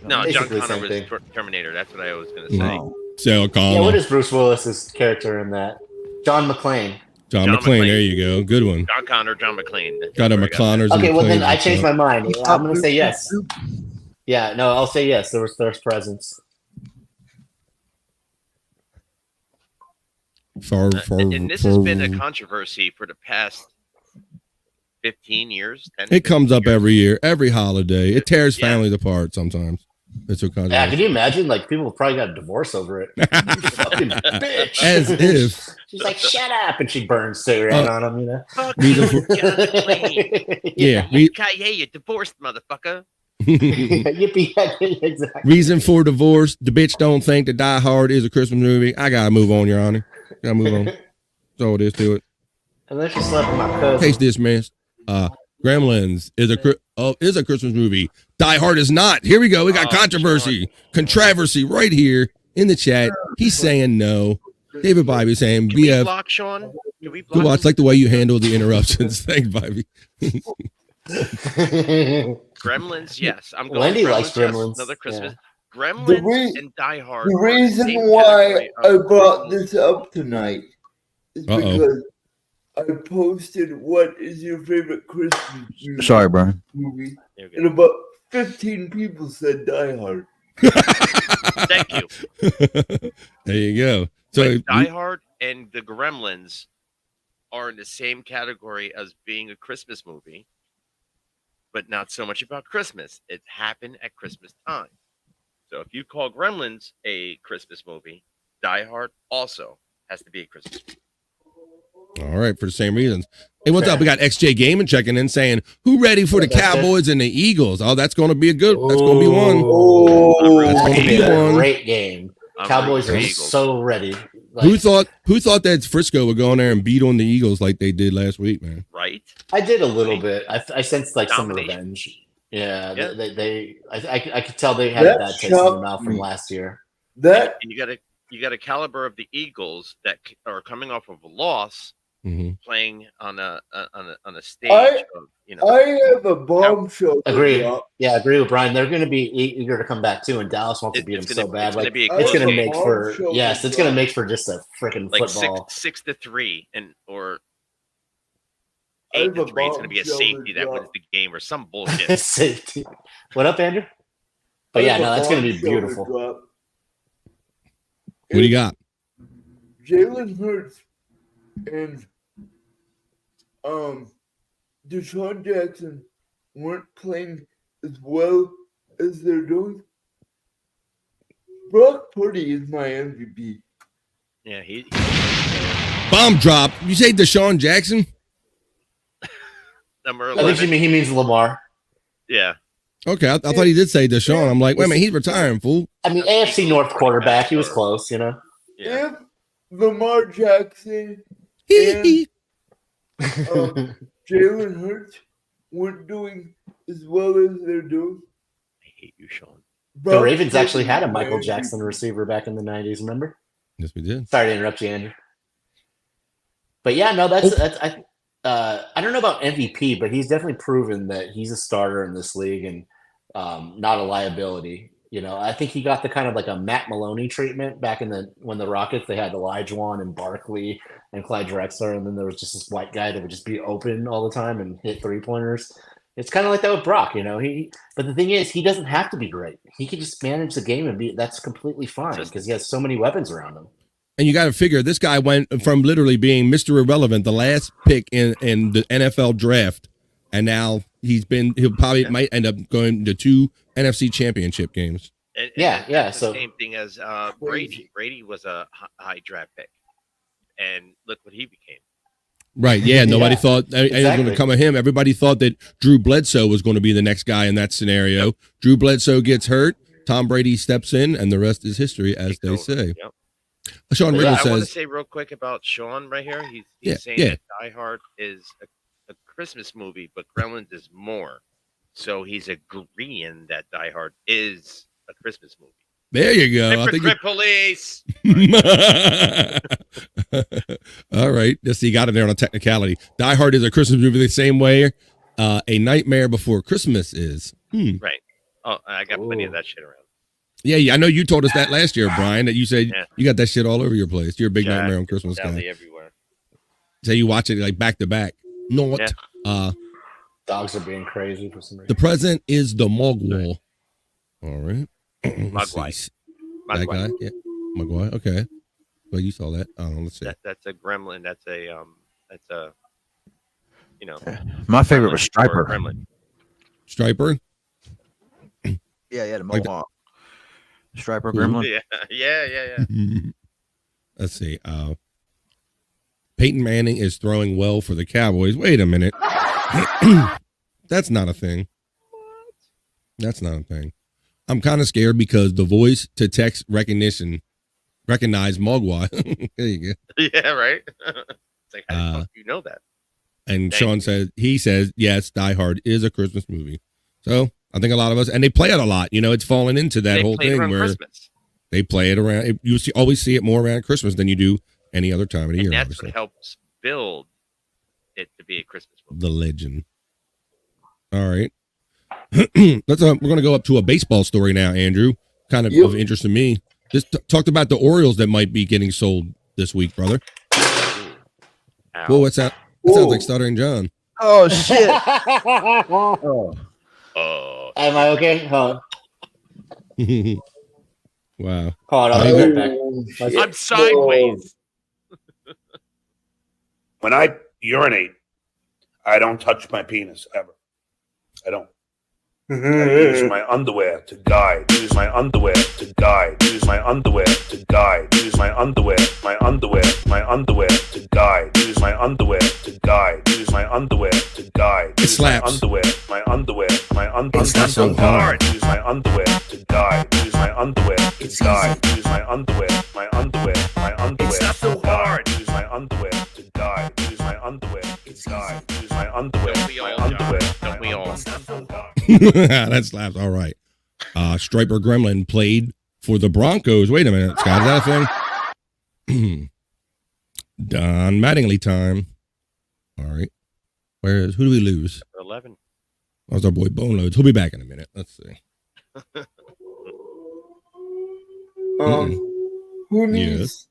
No, Basically John Connor same was thing. Terminator. That's what I was going to say. No. Sarah Connor. Yeah, what is Bruce Willis's character in that? John McClane. John John McClane. McClane. There you go. Good one. John Connor, John McClane. That's Got a where I that. McConnors. Okay, and well then McClanes I and changed stuff. my mind. I'm gonna say yes. Yeah, no, I'll say yes. There's presents. And this has been a controversy for the past 15 years. 10, It comes 15 up years. every year, every holiday. It tears Yeah. families apart sometimes. It's so Yeah, controversial. can you imagine? Like, people probably got a divorce over it. You fucking bitch. As if. She's like, shut up, and she burns cigarette on him, you know? Fuck Reason you, for- get on the plane. Yeah. Yippee-ki-yay, you divorced motherfucker. Yippee, exactly. Reason for divorce. The bitch don't think that Die Hard is a Christmas movie. I gotta move on, Your Honor. Gotta move on. That's all it is to it. Unless you slept with my cousin. Case dismissed. Gremlins is a Christmas movie. Die Hard is not. Here we go. We got controversy right here in the chat. He's saying no. David Bobby saying Can we BF. block Sean? Can we Good block watch. him? Like the way you handle the interruptions. Thanks, Bobby. Gremlins, yes. I'm going Wendy Gremlins, likes yes. Gremlins. Another Christmas. The Gremlins and Die Hard. The are the reason same why category I of brought Christmas. this up tonight is because I posted what is your favorite Christmas movie? Sorry, Brian. movie, There we and go. about 15 people said Die Hard. Thank you. There you go. So But Die Hard and the Gremlins are in the same category as being a Christmas movie, but not so much about Christmas. It happened at Christmas time. So if you call Gremlins a Christmas movie, Die Hard also has to be a Christmas movie. all right, for the same reasons. Hey, what's up? We got XJ Gaming checking in saying, who ready for the Cowboys and the Eagles? Oh, that's going to be that's going to be one. Oh, That's That gonna could be be a one. great game. I'm Cowboys rooting are for the Eagles. so ready. Like, Who thought that Frisco would go in there and beat on the Eagles like they did last week, man? Right? I did a little bit. I sensed like some Domination. revenge. Yeah, Yeah. I could tell they had a That bad taste in their shocked mouth from me. last year. that And you got a caliber of the Eagles that are coming off of a loss, Mm-hmm. playing on a stage I- of I have a bombshell. to Agree. drop. Yeah, agree with Brian. They're going to be eager to come back too, and Dallas wants to beat them so bad. It's gonna Like, be a I it's close going to game. make for Bombshell yes, to it's going to drop. make for just a freaking Like football. 6-3 or I have a 8-3. It's going to be a bombshell safety to that drop. wins the game or some bullshit. Safety. What up, Andrew? But I yeah, have a no, that's going to be bombshell beautiful. drop. What do you got? Jalen Hurts and Deshaun Jackson weren't playing as well as they're doing. Brock Purdy is my MVP. Yeah, he Bomb drop. You say Deshaun Jackson? number I think 11. he means Lamar. Yeah, Okay, I thought he did say Deshaun. I'm like, wait a minute, he's retiring, fool. I mean, AFC North quarterback. He was close, you know. yeah. If Lamar Jackson Hee And- hee. Jalen Hurts weren't doing as well as they're doing, I hate you, Sean. The Brock Ravens Purdy actually had a is my Michael MVP. Jackson receiver back in the 90s, remember? Yes, we did. Sorry to interrupt you, Andrew. But yeah, no, that's I don't know about MVP, but he's definitely proven that he's a starter in this league and not a liability. You know, I think he got the kind of like a Matt Maloney treatment back in when the Rockets they had Olajuwon and Barkley and Clyde Drexler, and then there was just this white guy that would just be open all the time and hit 3-pointers. It's kind of like that with Brock, you know. But the thing is, he doesn't have to be great. He can just manage the game and that's completely fine because he has so many weapons around him. And you got to figure this guy went from literally being Mr. Irrelevant, the last pick in the NFL draft, and now he'll probably might end up going to 2 NFC championship games. And Yeah, that's the so- same thing as Brady. Brady was a high draft pick, and look what he became. Right. Yeah. Nobody Yeah, thought anything was going exactly. to come of him. Everybody thought that Drew Bledsoe was going to be the next guy in that scenario. Drew Bledsoe gets hurt. Tom Brady steps in, and the rest is history, as they say. Yep. Sean Yeah, Riggle I want to says, say real quick about Sean right here. He's Yeah, saying yeah. that Die Hard is a Christmas movie, but Gremlins is more. So he's agreeing that Die Hard is a Christmas movie. there you go. I think Hypocrite police. All right. Just he got it there on a technicality. Die Hard is a Christmas movie the same way A Nightmare Before Christmas is. Right. Oh, I got plenty of Ooh. that shit around. Yeah, I know you told us that last year, Brian, that you said Yeah. you got that shit all over your place. You're a big Yeah, Nightmare on Christmas Sally guy. everywhere. So you watch it like back to back. Not. Yeah. Dogs are being crazy for some reason. The present is the Mogwai. All right. Let's Mogwai. see. That Mogwai. guy? Yeah. Mogwai. Okay. Well, you saw that. I don't know. Let's see. That's a gremlin. That's a My favorite gremlin was or Striper. Gremlin. Striper. Yeah, yeah, the Like mohawk. Striper Who? Gremlin. Yeah. Let's see. Peyton Manning is throwing well for the Cowboys. Wait a minute. That's not a thing. That's not a thing. I'm kind of scared because the voice to text recognize Mogwai. There you go. Yeah, right. It's like, how the fuck do you know that? And Thank Sean you. says, yes, Die Hard is a Christmas movie. So I think a lot of us, and they play it a lot. You know, it's fallen into that They whole played it thing around where Christmas. they play it around. You always see it more around Christmas than you do any other time of the And year. that's Obviously, what helps build it to be a Christmas movie. the legend. All right, let's. We're going to go up to a baseball story now, Andrew. Kind of of interest to me. Just talked about the Orioles that might be getting sold this week, brother. Ow. Whoa, what's that? That sounds like Stuttering John. Oh shit! Am I okay? Huh. Wow. Hold on, I'll be right back. I'm sideways. When I urinate, I don't touch my penis ever. I don't. I use my underwear to guide. Use my underwear to guide. Use my underwear to guide. Use my underwear to guide. Use my underwear to guide. Use my underwear to guide. It slaps. My underwear. It's not so hard. Use my underwear to guide. Use my underwear to guide. Use my underwear. It's not so hard. Use my underwear to guide. Use my underwear to guide. Use my underwear. Don't we all, John? Don't we all? That slaps. All right. Striper Gremlin played for the Broncos. Wait a minute, Scott. Is that a thing? Don Mattingly time. All right. Who do we lose? 11. That was our boy Boneloads. He'll be back in a minute. Let's see. Who needs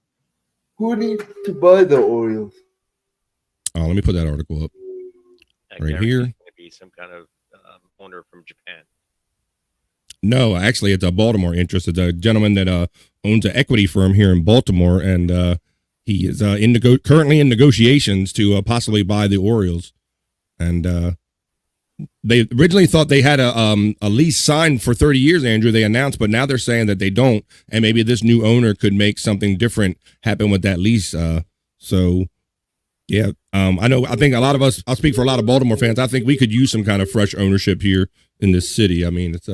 to buy the Orioles? Oh, let me put that article up. Right here. It's going to be some kind of owner from Japan. No, actually, it's a Baltimore interest. It's a gentleman that owns an equity firm here in Baltimore, and he is currently in negotiations to possibly buy the Orioles. And they originally thought they had a lease signed for 30 years, Andrew. They announced, but now they're saying that they don't, and maybe this new owner could make something different happen with that lease. So, yeah, I think a lot of us, I'll speak for a lot of Baltimore fans, I think we could use some kind of fresh ownership here in this city. I mean, it's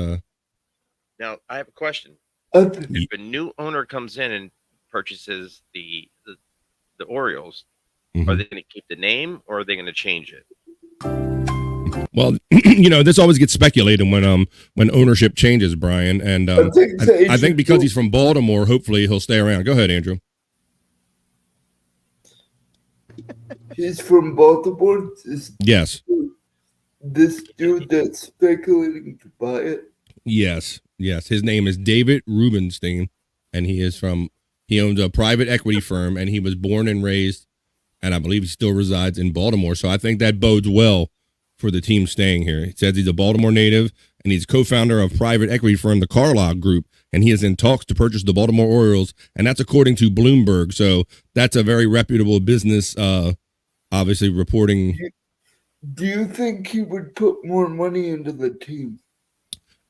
Now, I have a question. If a new owner comes in and purchases the Orioles, are they going to keep the name or are they going to change it? Well, this always gets speculated when ownership changes, Brian. And I think because he's from Baltimore, hopefully he'll stay around. Go ahead, Andrew. He's from Baltimore? Yes. This dude that's speculating to buy it? Yes. His name is David Rubenstein, and he owns a private equity firm, and he was born and raised, and I believe he still resides in Baltimore. So I think that bodes well for the team staying here. He says he's a Baltimore native, and he's co-founder of private equity firm, the Carlyle Group, and he is in talks to purchase the Baltimore Orioles, and that's according to Bloomberg. So that's a very reputable business, obviously reporting. Do you think he would put more money into the team?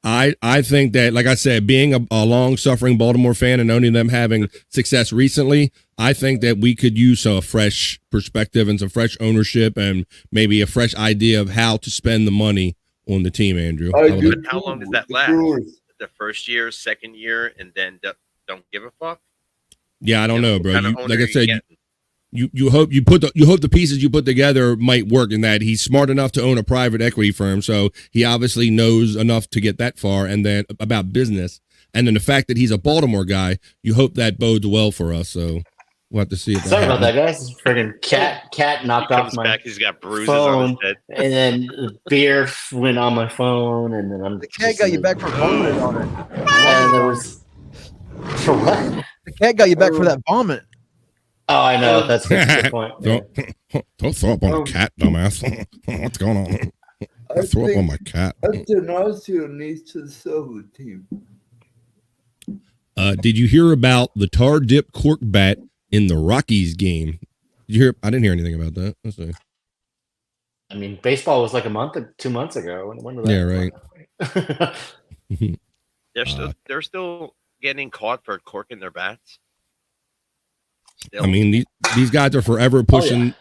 I think that, like I said, being a long-suffering Baltimore fan and only them having success recently, I think that we could use a fresh perspective and some fresh ownership and maybe a fresh idea of how to spend the money on the team, Andrew. How long does that last? The first year, second year, and then don't give a fuck? Yeah, I don't know, bro. Like I said, you you hope the pieces you put together might work, in that he's smart enough to own a private equity firm, so he obviously knows enough to get that far, and then about business, and then the fact that he's a Baltimore guy, you hope that bodes well for us. So we'll have to see. Sorry about that, guys. Freaking cat knocked off my back. He's got bruises phone, on his head, and then the beer went on my phone, and then The cat got you back for vomiting on it. And there was for what? The cat got you back for that vomit. Oh, I know. That's a good point. Don't throw up on a cat, dumbass. What's going on? Don't throw up on my cat. Atanasio needs to sell the team. Did you hear about the tar dip cork bat in the Rockies game? Did you hear? I didn't hear anything about that. Let's see. I mean, baseball was like 2 months ago. When was that? Yeah, right. they're still getting caught for corking their bats? Still. I mean, these guys are forever pushing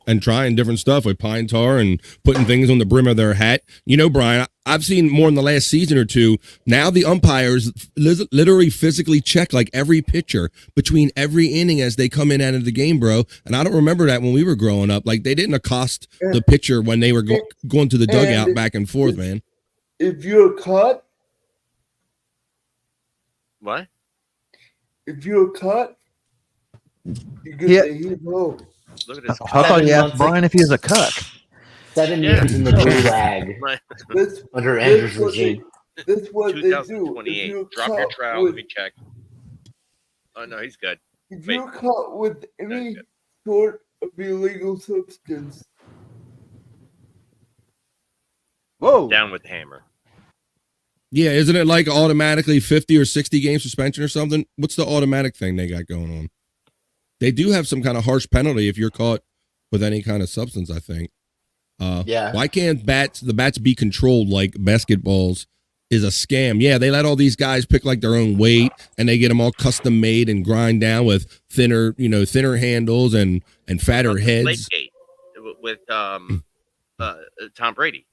and trying different stuff with pine tar and putting things on the brim of their hat. You know, Brian, I've seen more in the last season or two. Now the umpires literally physically check like every pitcher between every inning as they come in out of the game, bro. And I don't remember that when we were growing up. Like, they didn't accost the pitcher when they were going to the dugout back and forth, man. If you're caught, What? if you're caught, you get Yeah. the hit home. Look at this. I thought you 7 asked months Brian if he was a cuck. 7 Yeah. years in the gulag That's, under that's Andrew's what they, regime. that's what they do. If 2028. you're Drop your caught trowel. with- Let me check. Oh no, he's good. If Wait. you're caught with any good. sort of illegal substance, Whoa. Down with the hammer. Yeah, isn't it like automatically 50 or 60 game suspension or something? What's the automatic thing they got going on? They do have some kind of harsh penalty if you're caught with any kind of substance, I think. Yeah. Why can't the bats be controlled like basketballs is a scam? Yeah, they let all these guys pick like their own weight and they get them all custom made and grind down with thinner handles and fatter heads. Lakegate with Tom Brady.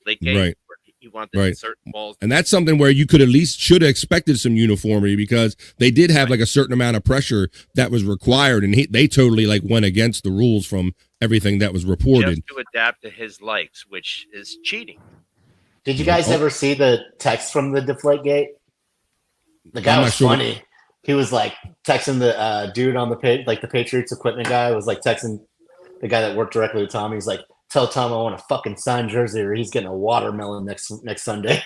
Lakegate. Right. Where he wanted Right. certain balls. And that's something where you could at least should have expected some uniformity because they did have like a certain amount of pressure that was required, and they totally like went against the rules from everything that was reported. Just to adapt to his likes, which is cheating. Did you guys ever see the text from the Deflategate? The guy I'm not was sure. funny. He was like texting the dude on the page, like the Patriots equipment guy was like texting the guy that worked directly with Tom. He's like, "Tell Tom I want a fucking signed jersey, or he's getting a watermelon next Sunday."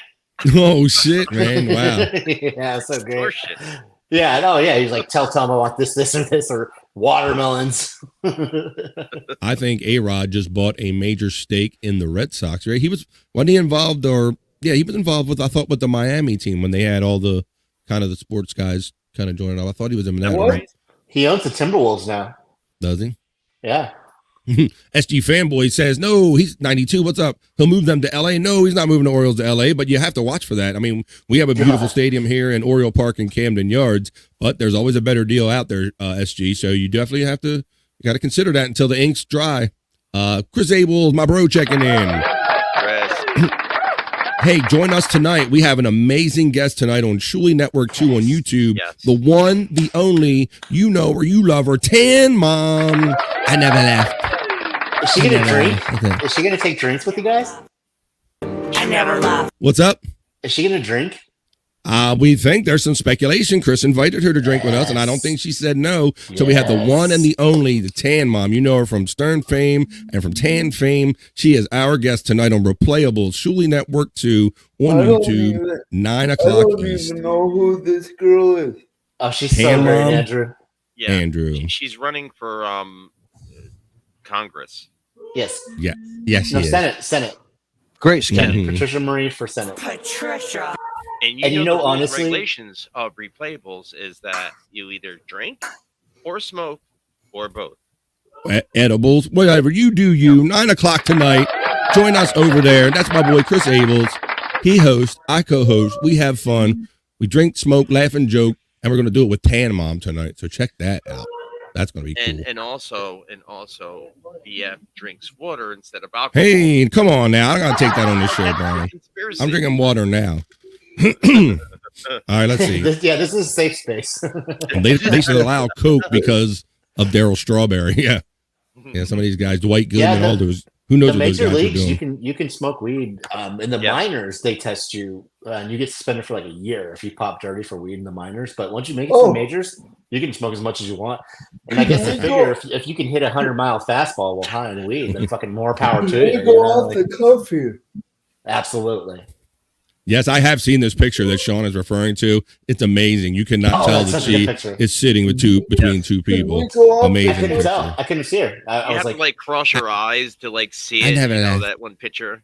Oh shit, man! Wow. Yeah, so great. Horseshit. Yeah, I know. Yeah, he's like, "Tell Tom I want this, or this, or watermelons." I think A-Rod just bought a major stake in the Red Sox. Right? He was involved with I thought with the Miami team when they had all the kind of the sports guys kind of joining up. I thought he was in that. What? Right? He owns the Timberwolves now. Does he? Yeah. SG Fanboy says, no, he's 92. What's up? He'll move them to LA. No, he's not moving the Orioles to LA, but you have to watch for that. I mean, we have a beautiful stadium here in Oriole Park in Camden Yards, but there's always a better deal out there, SG. So you definitely got to consider that until the ink's dry. Chris Abel, my bro, checking in. Chris. Hey, join us tonight. We have an amazing guest tonight on Shuli Network 2 on YouTube. Yes. The one, the only, you know her, you love her, Tan Mom. I never left. Is she gonna drink? Okay. Is she gonna take drinks with you guys? I never laughed. What's up? Is she gonna drink? We think there's some speculation. Chris invited her to drink with us, and I don't think she said no. So we have the one and the only, the Tan Mom. You know her from Stern fame and from Tan fame. She is our guest tonight on Replayables, Shuli Network 2 on I don't YouTube, even- 9 I o'clock don't East. even know who this girl is. Oh, she's so Tan great, Mom. Andrew. Yeah. Andrew. She's running for Congress. Yes. Yes, she No, is. Senate. Great skin. Mhm. Patricia Marie for Senate. And And you the know, rules and honestly- regulations of replayables is that you either drink or smoke or both. Edibles, whatever you do, 9 o'clock tonight. Join us over there. That's my boy Chris Abels. He hosts, I co-host. We have fun. We drink, smoke, laugh, and joke, and we're gonna do it with Tan Mom tonight. So check that out. That's gonna be cool. And also BF drinks water instead of alcohol. Hey, come on now! I gotta take that on this show, Brian. Conspiracy. I'm drinking water now. All right, let's see. this is a safe space. They should allow Coke because of Daryl Strawberry. Yeah, some of these guys, Dwight Gooden Yeah, and all the- those. Who knows The what those major guys are leagues, doing? you can smoke weed. In the Yeah. minors, they test you, and you get suspended for like a year if you pop dirty for weed in the minors. But once you make it to Oh. the majors, you can smoke as much as you want. And I guess I figure if you can hit 100-mile fastball while high on weed, then fucking more power to We you. go You know? off Like, the cuff here. absolutely. Yes, I have seen this picture that Sean is referring to. It's amazing. You cannot Oh, tell that's that such a good she picture. is sitting with between two people. We go off I Amazing couldn't picture. tell. I couldn't see her. I You was have like, to like cross your eyes to like see I it. never You know laughed. that one picture.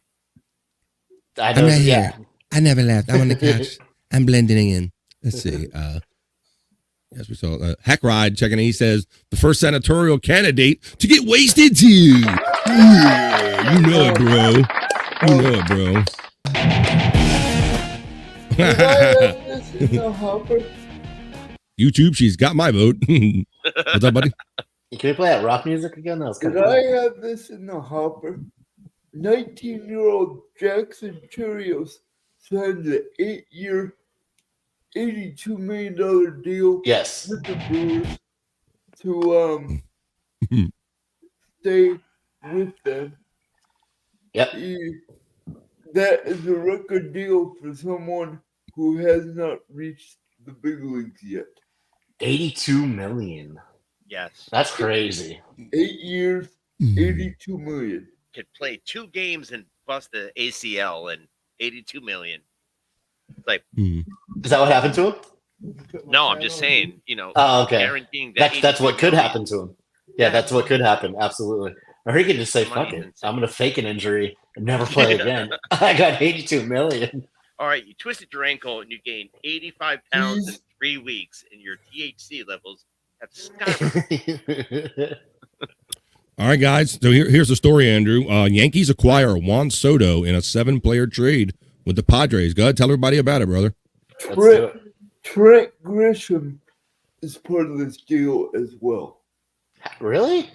I I'm know. right Yeah. here. I never left. I'm on the couch. I'm blending in. Let's see. Yes, we saw Hack Ride checking in. He says the first senatorial candidate to get wasted too. Yeah, you know it, bro. You know it, bro. Did I have this in the hopper? YouTube, she's got my vote. What's up, buddy? Can we play that rock music again? That was kind Did of I have this in the hopper? 19-year-old Jackson Churios signed an 8-year, $82 million deal Yes. with the Brewers to stay with them. Yep. That is a record deal for someone who has not reached the big leagues yet. 82 million. Yes. That's crazy. 8 years, 82 million. Could play 2 games and bust the ACL and 82 million. Like, Is that what happened to him? no, I'm just saying, Oh, okay. guaranteeing that That's what 82 could million. happen to him. Yeah, that's what could happen. Absolutely. Or he could just say, Money fuck it. insane. I'm going to fake an injury and never play again. I got 82 million. All right, you twisted your ankle and you gained 85 pounds in 3 weeks, and your THC levels have skyrocketed. All right, guys. So here's the story, Andrew. Yankees acquire Juan Soto in a 7-player trade with the Padres. Go ahead, tell everybody about it, brother. Let's do it. Trent Grisham is part of this deal as well. Really?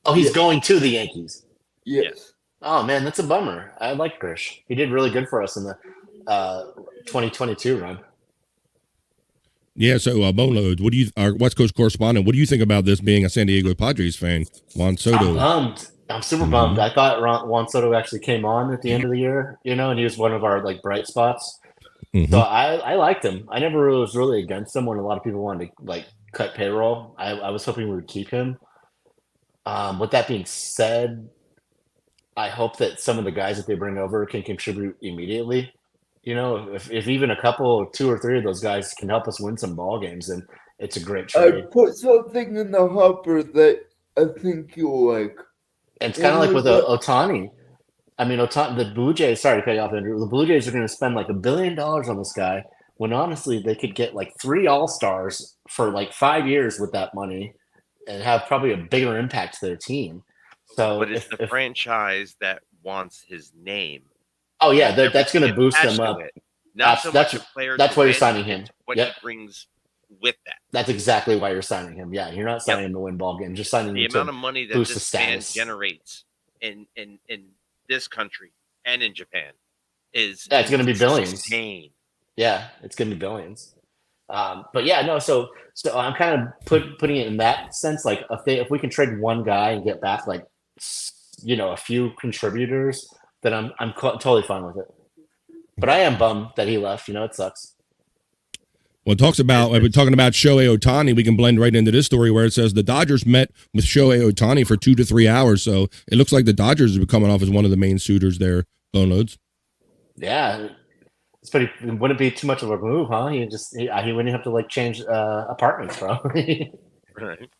Oh, he's Yes. going to the Yankees. Yes. Oh, man, that's a bummer. I like Grish. He did really good for us in the 2022 run. Yeah, so Boneloads, our West Coast correspondent, what do you think about this being a San Diego Padres fan? Juan Soto. I'm bummed. I'm super bummed. I thought Juan Soto actually came on at the end of the year, and he was one of our bright spots. Mhm. So I liked him. I never was really against him when a lot of people wanted to cut payroll. I was hoping we would keep him. With that being said, I hope that some of the guys that they bring over can contribute immediately. If even a couple, 2 or 3 of those guys can help us win some ball games, then it's a great I trade. put something in the hopper that I think you'll like. And it's kind of like with Ohtani. I mean, the Blue Jays, sorry to cut you off, Andrew. The Blue Jays are going to spend $1 billion on this guy when honestly they could get 3 All-Stars for 5 years with that money and have probably a bigger impact to their team. So, But it's the franchise that wants his name. Oh yeah, that's going to boost them up. Not so much a player. That's to why you're win, signing him. it's what Yep. he brings with that. That's exactly why you're signing him. Yeah, you're not signing him to win ball games. You're signing The him amount to of money that boost this the fan status. generates in this country and in Japan is Yeah, it's going to be billions. insane. Yeah, it's going to be billions. But yeah, no. So I'm kind of putting it in that sense. If we can trade one guy and get back a few contributors, then I'm totally fine with it. But I am bummed that he left. It sucks. Well, it talks about, we're talking about Shohei Ohtani. We can blend right into this story where it says the Dodgers met with Shohei Ohtani for 2 to 3 hours. So it looks like the Dodgers are coming off as one of the main suitors there, Boneloads. Yeah. It wouldn't be too much of a move, huh? He wouldn't have to change apartments, probably. Right.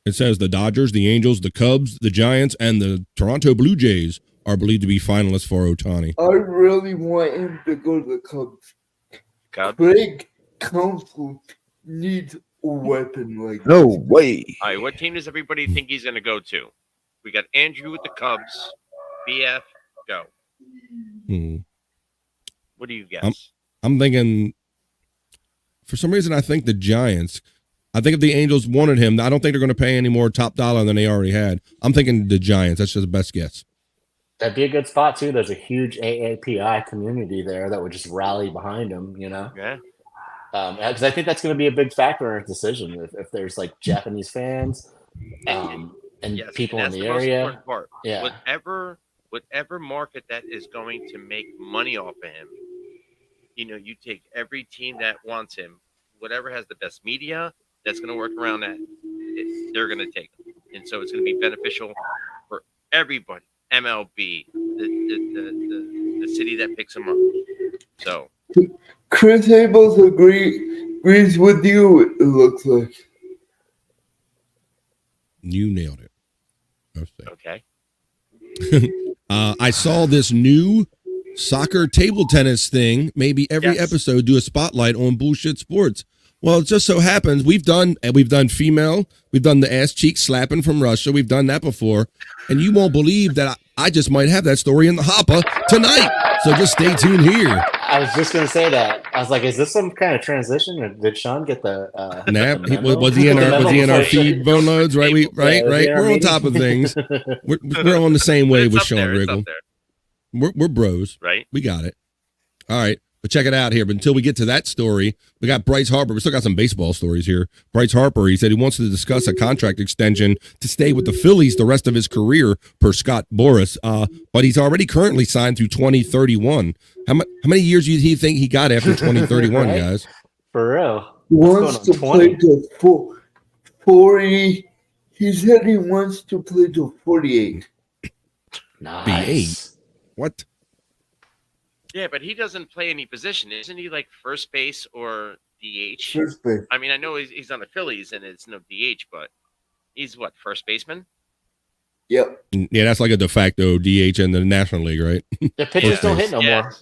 It says the Dodgers, the Angels, the Cubs, the Giants, and the Toronto Blue Jays are believed to be finalists for Ohtani. I really want him to go to the Cubs. Cubs? Craig Counsell needs a weapon like that. No way. All right, what team does everybody think he's going to go to? We got Andrew with the Cubs. BF, go. What do you guess? I'm thinking, for some reason, I think the Giants. I think if the Angels wanted him, I don't think they're going to pay any more top dollar than they already had. I'm thinking the Giants. That's just the best guess. That'd be a good spot, too. There's a huge AAPI community there that would just rally behind him, Yeah. Because I think that's going to be a big factor in our decision. If there's Japanese fans and Yes, people and in that's the most area. important part. Yeah. Whatever market that is going to make money off of him, you take every team that wants him, whatever has the best media that's going to work around that, they're going to take him. And so it's going to be beneficial for everybody. MLB, the city that picks him up. So Chris Abels agrees with you, it looks like. You nailed it. okay. I saw this new soccer table tennis thing. Maybe every Yes. episode do a spotlight on bullshit sports. Well, it just so happens we've done female, we've done the ass cheek slapping from Russia. We've done that before, and you won't believe that I just might have that story in the hopper tonight. So just stay tuned here. I I was just gonna say that. I was like, is this some kind of transition, or did Sean get the? Nap. the memo? Was he in The our memo feed? before- Boneloads, right? Yeah, was he in our We're on meeting? top of things. We're on the same But wave it's with up Sean there, it's Riggle. up there, We're bros. right? We got it. All right. But check it out here. But until we get to that story, we got Bryce Harper. We still got some baseball stories here. Bryce Harper, he said he wants to discuss a contract extension to stay with the Phillies the rest of his career per Scott Boras. But he's already currently signed through 2031. How many years do you think he got after 2031, Right? guys? For real. He wants What's to going on, play to 40. He said he wants to play to 48. Nice. What? Yeah, but he doesn't play any position, isn't he? Like first base or DH? First base. I mean, I know he's on the Phillies and it's no DH, but he's what, first baseman? Yep. Yeah, that's like a de facto DH in the National League, right? The pitchers don't hit no Yeah. more.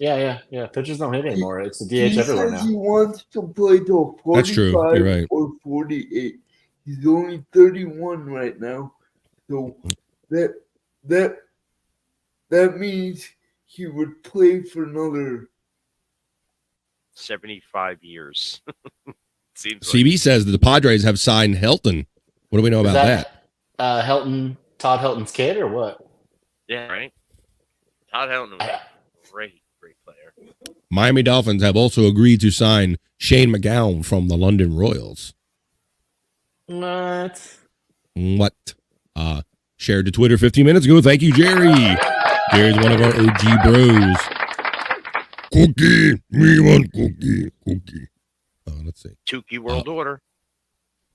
Yeah. Pitchers don't hit anymore. It's the He DH everywhere says now. he wants to play to 45 That's true. You're right. or 48. He's only 31 right now. So that means he would play for another 75 years. Seems CB says that the Padres have signed Helton. What do we know Is about that? Todd Helton's kid, or what? Yeah, right. Todd Helton was a great player. Miami Dolphins have also agreed to sign Shane McGowan from the London Royals. What? What? Shared to Twitter 15 minutes ago. Thank you, Jerry. Jerry's one of our OG bros. Cookie. Me want cookie. Let's see. Tukey World Order.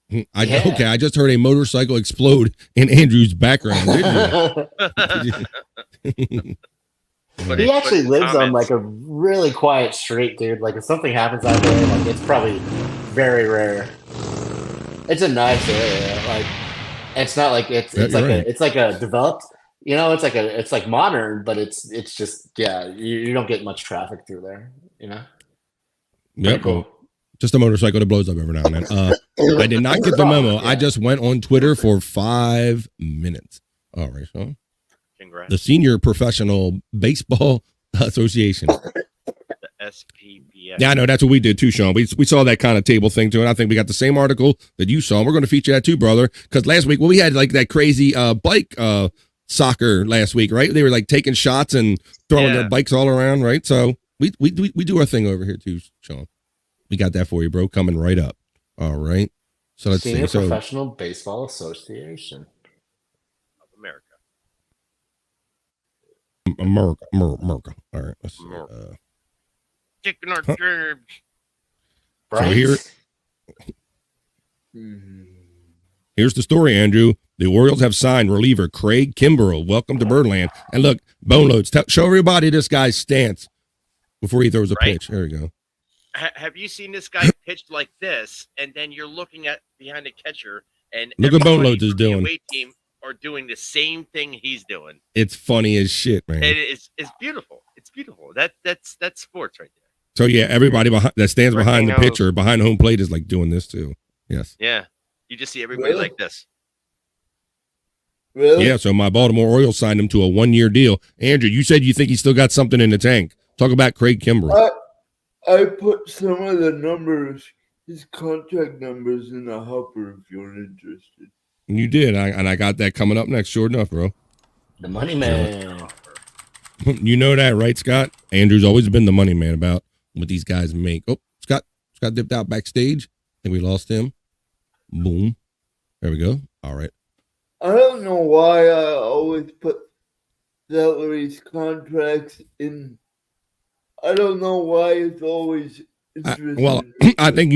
Yeah. Okay, I just heard a motorcycle explode in Andrew's background. Did you? But He actually lives on comments. like a really quiet street, dude. Like if something happens out there, like it's probably very rare. It's a nice area. Like it's not like it's Yeah, like you're right. it's like a developed. You know, it's like modern, but it's just you don't get much traffic through there. You know. Yep. Cool. Well, just a motorcycle that blows up every now and then. I did not get the memo. I just went on Twitter for 5 minutes. All right, so Congrats. the Senior Professional Baseball Association. The SPBS. Yeah, I know. That's what we did too, Sean. We saw that kind of table thing too, and I think we got the same article that you saw. And we're going to feature that too, brother. Because last week, we had like that crazy bike soccer last week, right? They were like taking shots and throwing their bikes all around, right? So we do our thing over here too, Sean. We got that for you, bro. Coming right up. All right. So let's Senior see. So Professional Baseball Association. Of America. America. All right. Let's see. America. Kicking our gerbs. So here, Mhm. here's the story, Andrew. The Orioles have signed reliever Craig Kimbrell. Welcome to Birdland. And look, Boneloads, show everybody this guy's stance before he throws a Right. pitch. There we go. Have you seen this guy pitch like this, and then you're looking at behind the catcher, and Look what everybody Boneloads is from the doing. away team are doing the same thing he's doing. It's funny as shit, man. It's beautiful. It's beautiful. That's sports right there. So yeah, everybody that stands behind the Everything pitcher, behind home plate, is like doing this too. Yes. Yeah, you just see everybody Really? like this. Really? Yeah. So my Baltimore Orioles signed him to a 1-year deal. Andrew, you said you think he's still got something in the tank. Talk about Craig Kimbrell. I put some of the numbers, his contract numbers, in the hopper if you're interested. You did, and I got that coming up next. Sure enough, bro. The Money Man. You know that, right, Scott? Andrew's always been the money man about what these guys make. Oh, Scott dipped out backstage. I think we lost him. Boom. There we go. All right. I don't know why I always put salaries contracts in. I don't know why it's always interesting. Well, I think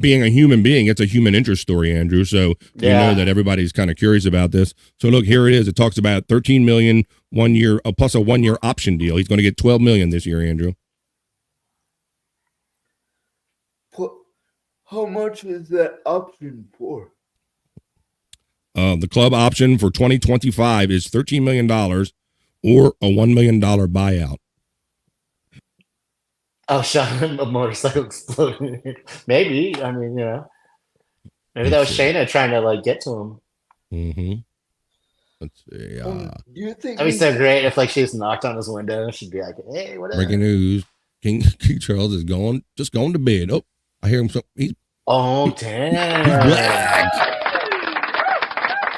being a human being, it's a human interest story, Andrew. So you know that everybody's kind of curious about this. So look, here it is. It talks about $13 million 1 year, plus a 1 year option deal. He's going to get $12 million this year, Andrew. How much is that option for? The club option for 2025 is $13 million or a $1 million buyout. Oh, Sean, a motorcycle exploding. Maybe. I mean, you know. Maybe that was Shayna trying to like get to him. Mm-hmm. Let's see. Do you think That'd be so great if like she was knocked on his window. She'd be like, "Hey, what up?" Breaking news. King Charles is just going to bed. Oh, I hear him. He's damn. black.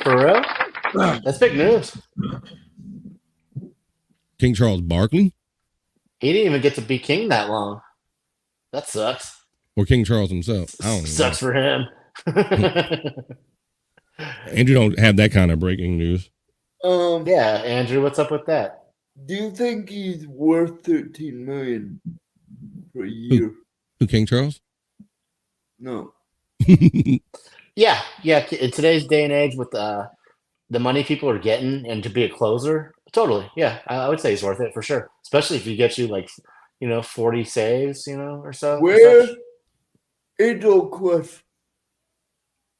For real? That's big news. King Charles Barkley He didn't even get to be king that long. That sucks. or King Charles himself. I don't know. Sucks for him. Andrew don't have that kind of breaking news. Yeah, Andrew, what's up with that? Do you think he's worth 13 million per year? Who King Charles? No. Yeah. In today's day and age, with the money people are getting, and to be a closer, totally. Yeah, I would say he's worth it for sure. Especially if he gets you 40 saves, or so. Where? Age-old question.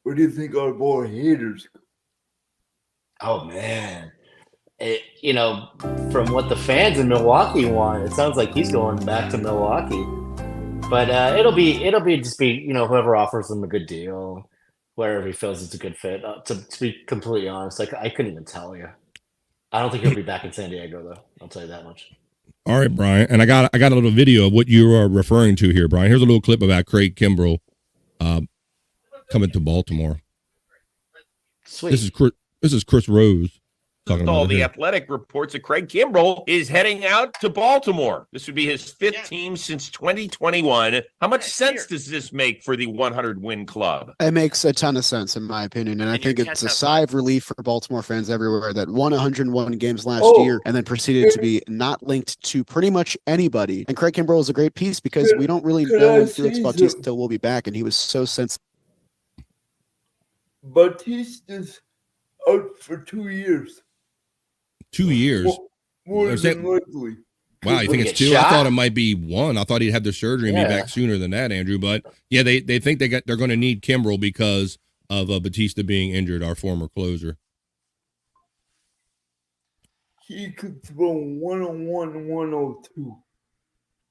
Where do you think our boy haters go? Oh man, from what the fans in Milwaukee want, it sounds like he's going back to Milwaukee. But it'll be just be whoever offers him a good deal, wherever he feels it's a good fit. To be completely honest, I couldn't even tell you. I don't think he'll be back in San Diego though. I'll tell you that much. All right, Brian, and I got a little video of what you are referring to here, Brian. Here's a little clip about Craig Kimbrell coming to Baltimore. Sweet. This is Chris Rose talking about The it. Athletic reports that Craig Kimbrell is heading out to Baltimore. This would be his fifth team since 2021. How much sense does this make for the 100-win club? It makes a ton of sense, in my opinion, and I think it's a sigh of relief for Baltimore fans everywhere that won 101 games last year and then proceeded to be not linked to pretty much anybody. And Craig Kimbrell is a great piece because we don't really know when Felix Bautista will be back, and he was so sensitive. Bautista's out for 2 years. 2 years. More than likely. Wow, you think it's 2? I thought it might be 1. I thought he'd have the surgery and be back sooner than that, Andrew. But yeah, they think they're going to need Kimbrell because of Bautista being injured, our former closer. He could throw 101, 102.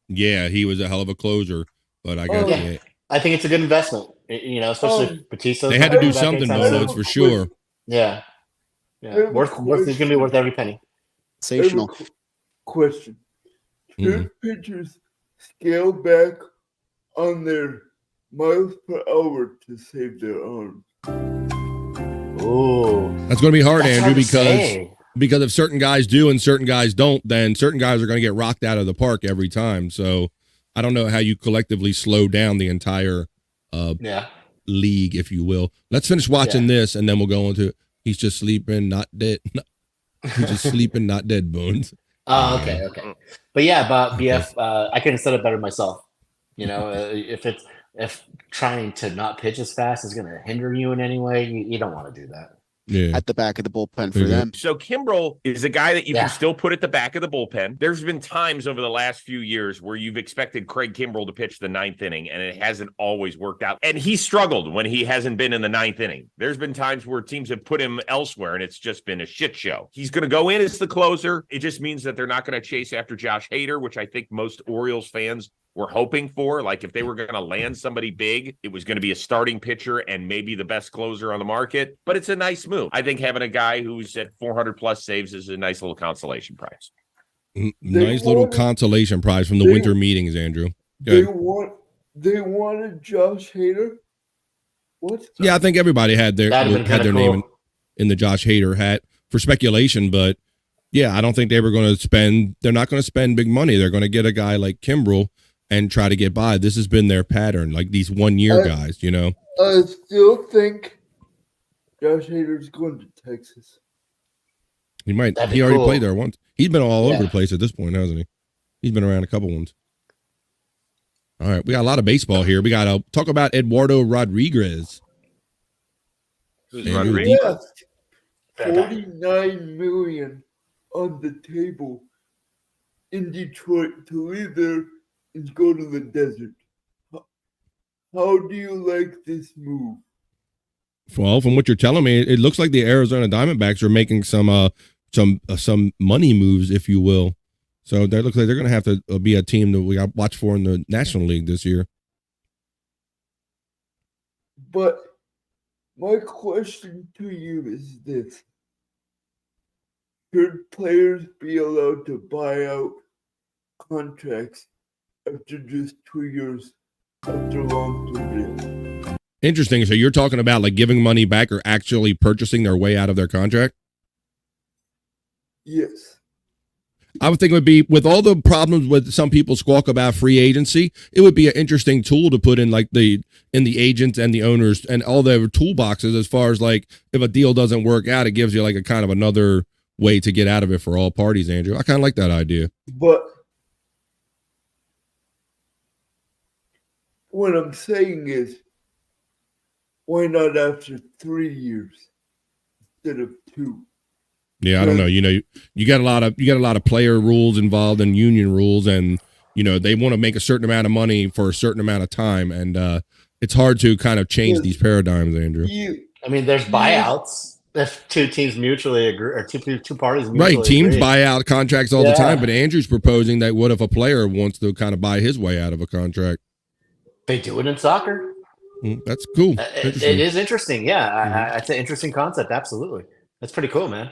Yeah, he was a hell of a closer, but I guess I think it's a good investment. Especially if Batista. They had to do something, Boneloads, for sure. Yeah. Worth. It's gonna be worth every penny. Sensational. Question: Should pitchers scale back on their miles per hour to save their arms? Oh, that's going to be hard, That's Andrew, hard because if certain guys do and certain guys don't, then certain guys are going to get rocked out of the park every time. So I don't know how you collectively slow down the entire league, if you will. Let's finish watching this, and then we'll go into He's Just Sleeping, Not Dead. He's Just Sleeping, Not Dead, Bones. Oh, okay. But yeah, about BF, I couldn't have said it better myself. If trying to not pitch as fast is going to hinder you in any way, you don't want to do that. Yeah. At the back of the bullpen for them. So Kimbrell is a guy that you can still put at the back of the bullpen. There's been times over the last few years where you've expected Craig Kimbrell to pitch the 9th inning, and it hasn't always worked out. And he struggled when he hasn't been in the 9th inning. There's been times where teams have put him elsewhere, and it's just been a shit show. He's going to go in as the closer. It just means that they're not going to chase after Josh Hader, which I think most Orioles fans were hoping for. Like, if they were going to land somebody big, it was going to be a starting pitcher and maybe the best closer on the market. But it's a nice move. I think having a guy who's at 400 plus saves is a nice little consolation prize. Nice little consolation prize from the winter meetings, Andrew. They wanted Josh Hader. What? Yeah, I think everybody had their name in the Josh Hader hat for speculation, but yeah, I don't think they were going to spend. They're not going to spend big money. They're going to get a guy like Kimbrell and try to get by. This has been their pattern, like these 1 year guys, I still think Josh Hader's going to Texas. He might. He already played there once. He's been all over the place at this point, hasn't he? He's been around a couple ones. All right, we got a lot of baseball here. We got to talk about Eduardo Rodriguez. Who's Rodriguez? Yes, $49 million on the table in Detroit to leave there and go to the desert. How do you like this move? Well, from what you're telling me, it looks like the Arizona Diamondbacks are making some money moves, if you will. So that looks like they're going to have to be a team that we got to watch for in the National League this year. But my question to you is this. Should players be allowed to buy out contracts after just 2 years after long-term deal. Interesting. So you're talking about like giving money back or actually purchasing their way out of their contract? Yes. I would think it would be, with all the problems with some people squawk about free agency, it would be an interesting tool to put in like the agents and the owners and all their toolboxes, as far as like if a deal doesn't work out, it gives you like a kind of another way to get out of it for all parties, Andrew. I kind of like that idea. But what I'm saying is, why not after 3 years instead of 2? Yeah, I don't know. You know, you got a lot of player rules involved and union rules, and you know they want to make a certain amount of money for a certain amount of time, and it's hard to kind of change these paradigms, Andrew. I mean, there's buyouts if two teams mutually agree, or two parties mutually right. Teams agree. buy out contracts all the time, but Andrew's proposing that what if a player wants to kind of buy his way out of a contract? They do it in soccer. That's cool. It is interesting. Yeah, it's an interesting concept. Absolutely, that's pretty cool, man.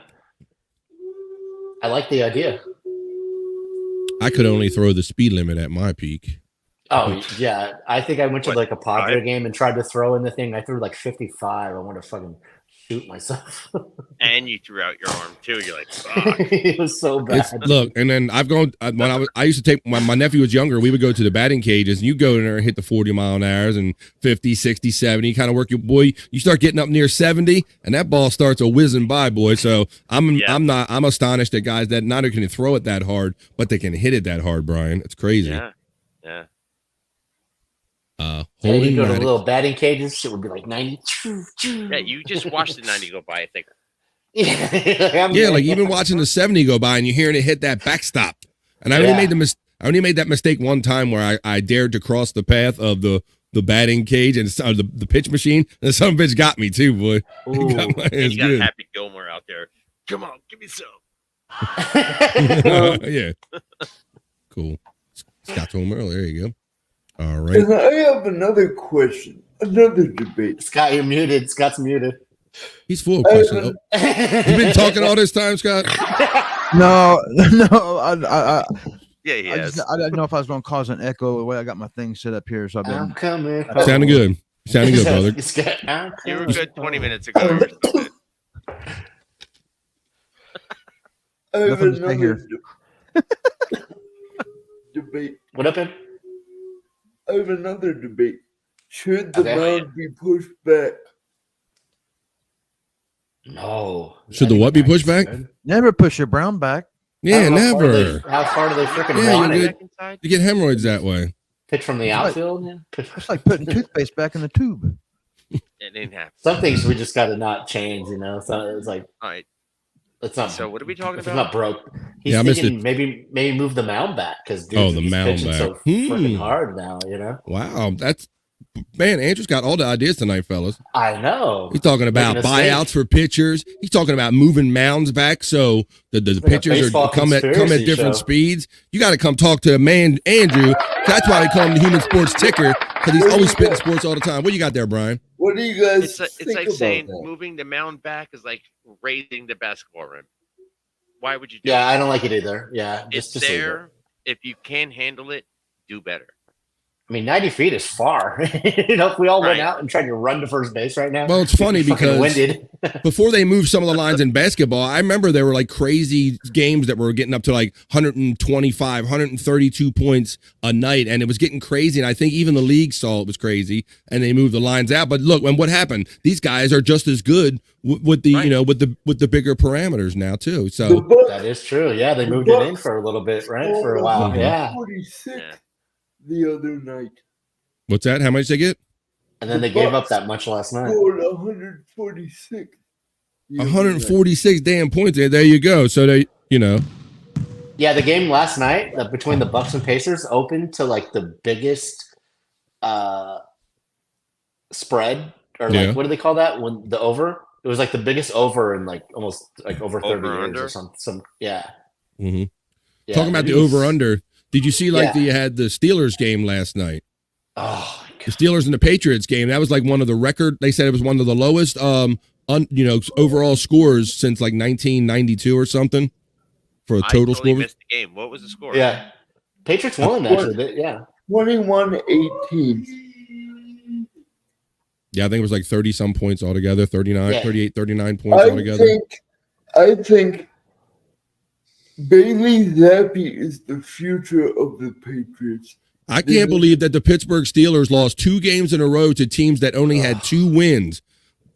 I like the idea. I could only throw the speed limit at my peak. Oh yeah, I think I went to like a Padre game and tried to throw in the thing. I threw like 55. I want to fucking shoot myself. And you threw out your arm too. You're like, fuck. It was so bad. Look, and then I've gone when I used to take when my nephew was younger. We would go to the batting cages, and you go in there and hit the 40-mile-an-hours and 50, 60, 70. Kind of work your boy. You start getting up near 70, and that ball starts a whizzing by, boy. So I'm astonished at guys that not only can throw it that hard, but they can hit it that hard. Brian, it's crazy. Yeah. You go to the little batting cages, shit would be like 90. Yeah, you just watched the 90 go by, I think. Yeah, like even watching the 70 go by and you're hearing it hit that backstop. And I only made that mistake one time where I dared to cross the path of the batting cage and the pitch machine, and some bitch got me too, boy. Got my ass You got good. Happy Gilmore out there. Come on, give me some. Yeah. Cool. Scott told him earlier. There you go. All right. And I have another question, another debate. Scott, you're muted. Scott's muted. He's full of questions. You been talking all this time, Scott? No. Yeah, he has. I didn't know if I was going to cause an echo the way I got my thing set up here. So I've been I'm coming. Sounding good. Sounding good, brother. You were good 20 minutes ago. You were still good. I have Nothing to say another here. debate. What up, man? I have another debate. Should the Okay. mound be pushed back? No. Should the what be pushed back? Never push your brown back. Yeah, never. How far do they freaking Yeah, run you it? get, you get hemorrhoids that way. Pitch from the outfield? Yeah. It's like putting toothpaste back in the tube. It didn't happen. Some things we just got to not change, you know? So it's like, All right. it's not. So what are we talking If about? it's not broke. He's Yeah, I missed thinking maybe move the mound back because the mound back. so freaking hard now, you know? Wow, man, Andrew's got all the ideas tonight, fellas. I know. He's talking about Making a buyouts for pitchers. He's talking about moving mounds back so the like a pitchers baseball come at conspiracy different show. speeds. You got to come talk to man Andrew. That's why they call him the Human Sports Ticker, because he's always spitting sports all the time. What you got there, Brian? What do you guys It's think like about saying that? moving the mound back is like raising the basketball rim. Why would you do Yeah, that? I don't like it either. Yeah, It's just leave it. there. If you can handle it, do better. I mean, 90 feet is far. You know, if we all went Right. out and tried to run to first base right now, Well, it's funny we'd be fucking because winded. before they moved some of the lines in basketball, I remember there were like crazy games that were getting up to like 125, 132 points a night, and it was getting crazy. And I think even the league saw it was crazy, and they moved the lines out. But look, and what happened? These guys are just as good with the with the bigger parameters now too. So That is true. Yeah, they moved it in for a little bit, right? For a while. Yeah. 46 Yeah. the other night. what's that? How much they get? And then they gave up that much last night. Scored 146. the other night. 146 damn points. There you go. So they, Yeah, the game last night between the Bucks and Pacers opened to like the biggest spread, or like what do they call that when the over? It was like the biggest over in like almost like over 30 Over, years under? or some yeah. Mm-hmm. Yeah, Talking about it the is- over under. Did you see like Yeah. you had the Steelers game last night? Oh, my The God. Steelers and the Patriots game. That was like one of the record. They said it was one of the lowest, overall scores since like 1992 or something for a total I totally score. missed the game. What was the score? Yeah. Patriots won, actually. Yeah. 21-18. Yeah, I think it was like 30 some points altogether, 39, Yeah. 38, 39 points altogether. I think Bailey Zappi is the future of the Patriots. I can't believe that the Pittsburgh Steelers lost 2 games in a row to teams that only had 2 wins.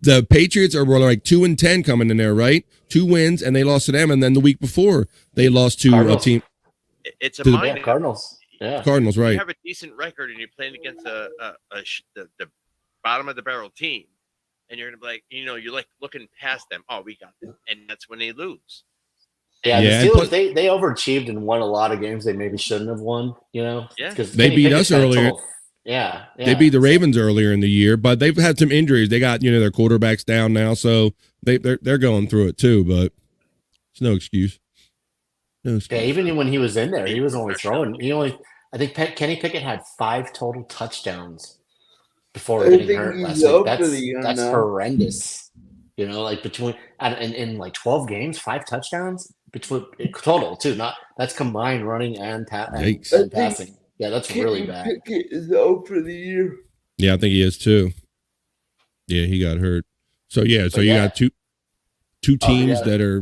The Patriots were like 2-10 coming in there, right? 2 wins, and they lost to them. And then the week before, they lost to Cardinals. a team. It's a To the- mind. Yeah, Cardinals. Yeah. Cardinals, You right? have a decent record and you're playing against the bottom of the barrel team, and you're gonna be like, you're like looking past them. Oh, we got them, and that's when they lose. Yeah, Yeah, the and Steelers, they overachieved and won a lot of games they maybe shouldn't have won, Yeah. because They beat us earlier. Yeah, They beat the Ravens earlier in the year, but they've had some injuries. They got their quarterbacks down now, so they're going through it too. But it's no excuse. No excuse. Yeah, even when he was in there, he was only throwing. I think Kenny Pickett had 5 total touchdowns before I getting think hurt last he's week. up for the year That's now. horrendous. Like between in like 12 games, 5 touchdowns between total too. That's combined running and Yikes. and passing. Yeah, that's really Kenny bad. Pickett is out for the year. Yeah, I think he is too. Yeah, he got hurt. So you got two teams that are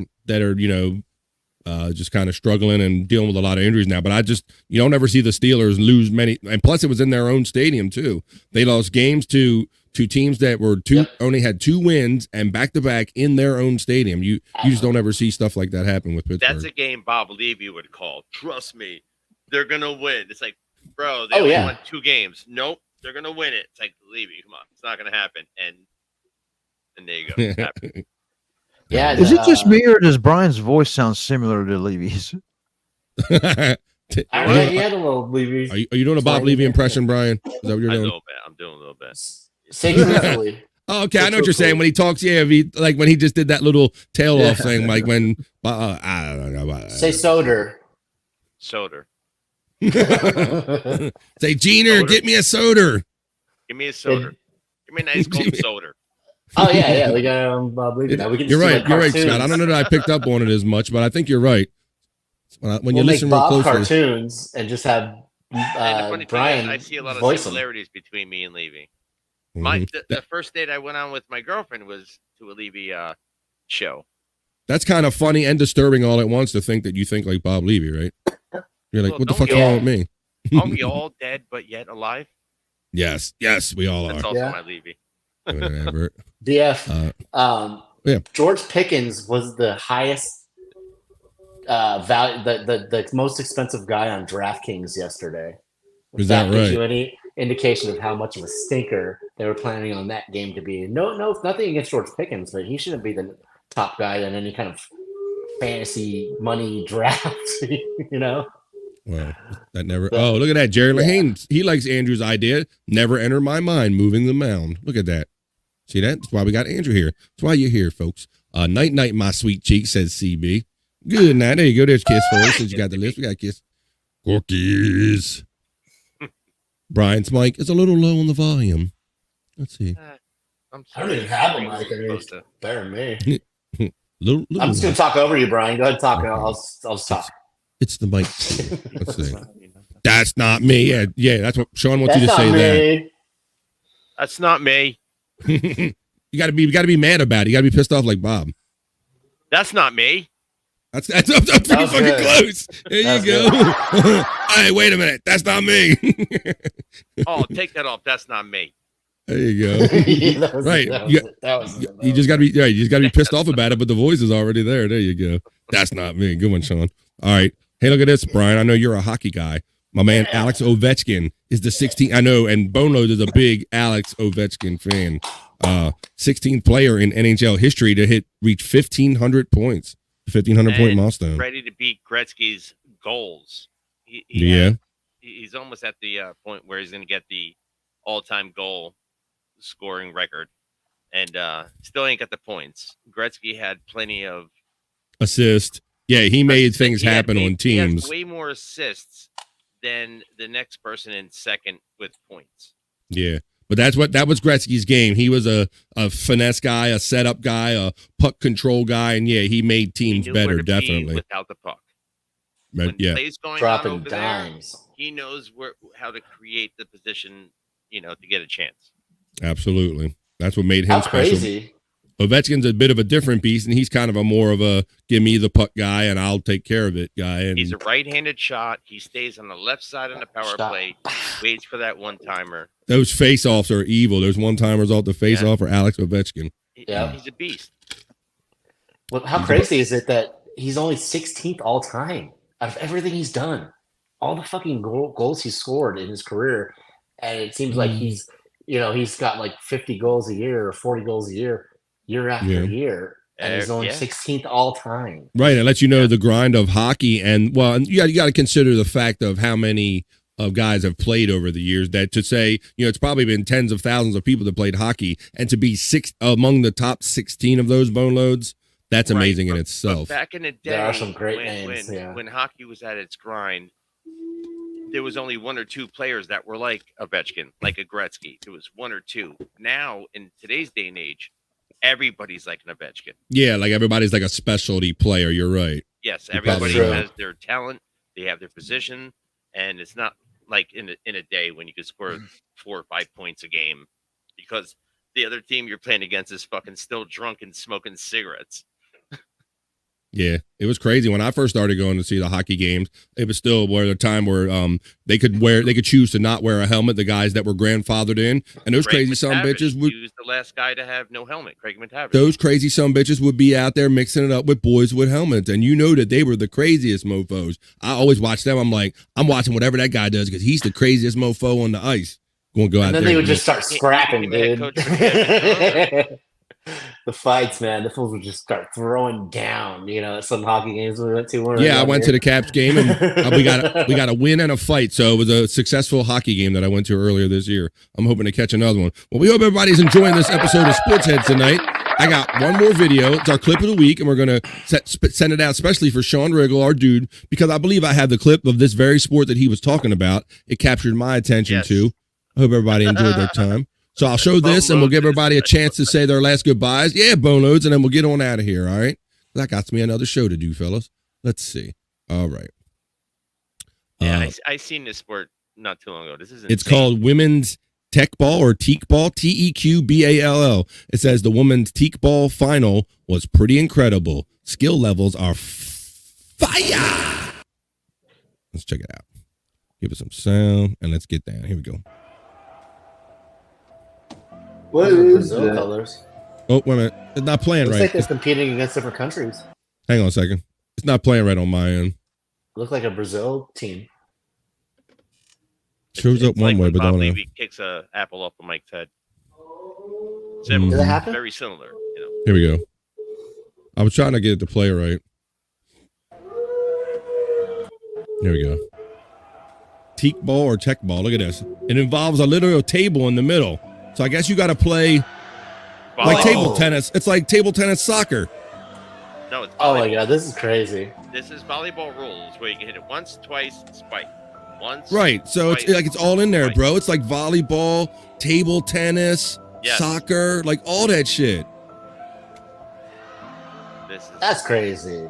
just kind of struggling and dealing with a lot of injuries now. But you don't ever see the Steelers lose many, and plus it was in their own stadium too. They lost games to teams that were only had 2 wins and back to back in their own stadium. You just don't ever see stuff like that happen with Pittsburgh. That's a game Bob Levy would call. Trust me, they're gonna win. It's like, bro, they only won 2 games. Nope, they're gonna win it. It's like, Levy, come on, it's not gonna happen. And there you go. It's happened. Yeah. Is it just me or does Brian's voice sound similar to Levy's? He had a little Levy. Are you doing a Bob Levy impression, Brian? Is that what you're doing? I'm doing a little bit. Say truthfully. Oh, okay, I know what you're saying. When he talks, like when he just did that little tail off thing, like when I don't know. Say Soder. Soder. Say, Jeaner, get me a soda. Give me a soda. Give me a nice cold soda. Oh yeah. We got Bob Levy. Now we can. You're right, Scott. I don't know that I picked up on it as much, but I think you're right. When you listen make real Bob closely, cartoons and just have And the funny Brian. thing is, I see a lot of voice him. similarities between me and Levy. Mhm. The first date I went on with my girlfriend was to a Levy show. That's kind of funny and disturbing all at once to think that you think like Bob Levy, right? You're like, Well, what the don't fuck's we wrong all? with me? Are we all dead but yet alive? Yes, we all That's are. also Yeah. my Levy. Whatever. DF. Yeah. George Pickens was the highest value, the most expensive guy on DraftKings yesterday. Is that gives right? you any indication of how much of a stinker they were planning on that game to be? No, nothing against George Pickens, but he shouldn't be the top guy in any kind of fantasy money draft. Well, that never. Oh, look at that, Jerry Lahane. He likes Andrew's idea. Never enter my mind. Moving the mound. Look at that. See that? That's why we got Andrew here. That's why you're here, folks. Night, night, my sweet cheek, says CB. Good night. There you go. There's Kiss for us. Since you got the list, we got Kiss. Cookies. Brian's mic is a little low on the volume. Let's see. I'm I don't sorry. even have a mic. I mean, Supposed to- better than me. Little I'm just going to talk over you, Brian. Go ahead and talk. I'll just talk. It's the mic. Let's see. That's not me. Yeah, that's what Sean wants you to That's say not that. me. That's not me. You gotta be mad about it. You gotta be pissed off like Bob. That's not me. That's pretty was fucking good. close. There That you was go. Hey, wait a minute. That's not me. Oh, take that off. That's not me. There you go. That was- Right. that was- You- that was- You just gotta be right. You just gotta be pissed off about it, but the voice is already there. There you go. That's not me. Good one, Sean. All right. Hey, look at this, Brian. I know you're a hockey guy. My man Alex Ovechkin is the 16th. I know, and Boneloads is a big Alex Ovechkin fan. 16th player in NHL history to reach 1,500 points, 1,500 point And milestone. Ready to beat Gretzky's goals. He's almost at the point where he's going to get the all-time goal scoring record, and still ain't got the points. Gretzky had plenty of Assist. Yeah, he made things He had happen on He teams. has way more assists than the next person in second with points. Yeah. But that was Gretzky's game. He was a finesse guy, a setup guy, a puck control guy, and yeah, he made teams He knew better, where to be definitely. without the puck. when Yeah. plays going on Dropping over dimes. there, he knows how to create the position, to get a chance. Absolutely. That's what made him How special. crazy. Ovechkin's a bit of a different beast, and he's kind of a more of a give me the puck guy and I'll take care of it guy. And He's a right-handed shot. He stays on the left side on the power Stop. play, waits for that one-timer. those face-offs are evil. Those one-timers off the face-off for Alex Ovechkin. Yeah. He's a beast. Well, how crazy is it that he's only 16th all time out of everything he's done? All the fucking goals he's scored in his career. And it seems like he's got like 50 goals a year or 40 goals a year after year. And he's only 16th all time. Right. It lets you know the grind of hockey. And, well, you got to consider the fact of how many of guys have played over the years, that to say, it's probably been tens of thousands of people that played hockey, and to be among the top 16 of those Boneloads, that's amazing in itself. But back in the day, there are some great names. When hockey was at its grind, there was only one or two players that were like Ovechkin, like a Gretzky. There was one or two. Now, in today's day and age, everybody's like an Ovechkin. Yeah, like everybody's like a specialty player. You're right. Yes, everybody has their talent. They have their position, and it's not like in a day when you can score 4 or 5 points a game because the other team you're playing against is fucking still drunk and smoking cigarettes. Yeah, it was crazy when I first started going to see the hockey games. It was still the time where they could choose to not wear a helmet. The guys that were grandfathered in, and those Craig crazy son McTavish bitches would. He was the last guy to have no helmet. Craig McTavish. Those crazy son bitches would be out there mixing it up with boys with helmets, and that they were the craziest mofo's. I always watch them. I'm like, I'm watching whatever that guy does because he's the craziest mofo on the ice. Going to go out And there. then they would just start scrapping, dude. Coach The fights, man. The fools would just start throwing down. At some hockey games we went to. I went to the Caps game, and we got a win and a fight. So it was a successful hockey game that I went to earlier this year. I'm hoping to catch another one. Well, we hope everybody's enjoying this episode of Sports Heads tonight. I got one more video. It's our clip of the week, and we're going to send it out especially for Sean Riggle, our dude, because I believe I have the clip of this very sport that he was talking about. It captured my attention, too. I hope everybody enjoyed their time. So I'll show this, and we'll give everybody a chance to say their last goodbyes. Yeah, Boneloads, and then we'll get on out of here, all right? That got me another show to do, fellas. Let's see. All right. Yeah, I seen this sport not too long ago. This is insane. It's called Women's Tech Ball or Teak Ball, Teqball. It says the Women's Teak Ball final was pretty incredible. Skill levels are fire. Let's check it out. Give it some sound, and let's get down. Here we go. What Those are is Brazil that? colors. Oh, wait a minute. It's not playing Looks right. like they're competing against different countries. Hang on a second. It's not playing right on my end. Look like a Brazil team. Shows up It's one like way, when but Bob don't know. Levy kicks a apple off of Mike's head. Does that happen? Very similar. Here we go. I was trying to get it to play right. Here we go. Teak ball or tech ball. Look at this. It involves a little table in the middle. So I guess you got to play like table tennis. It's like table tennis soccer. No, it's Oh my volleyball. god, this is crazy. This is volleyball rules where you can hit it once, twice, spike. Once. Right. So twice, it's all in there, twice. bro. It's like volleyball, table tennis, Yes. soccer, like all that shit. This is That's crazy.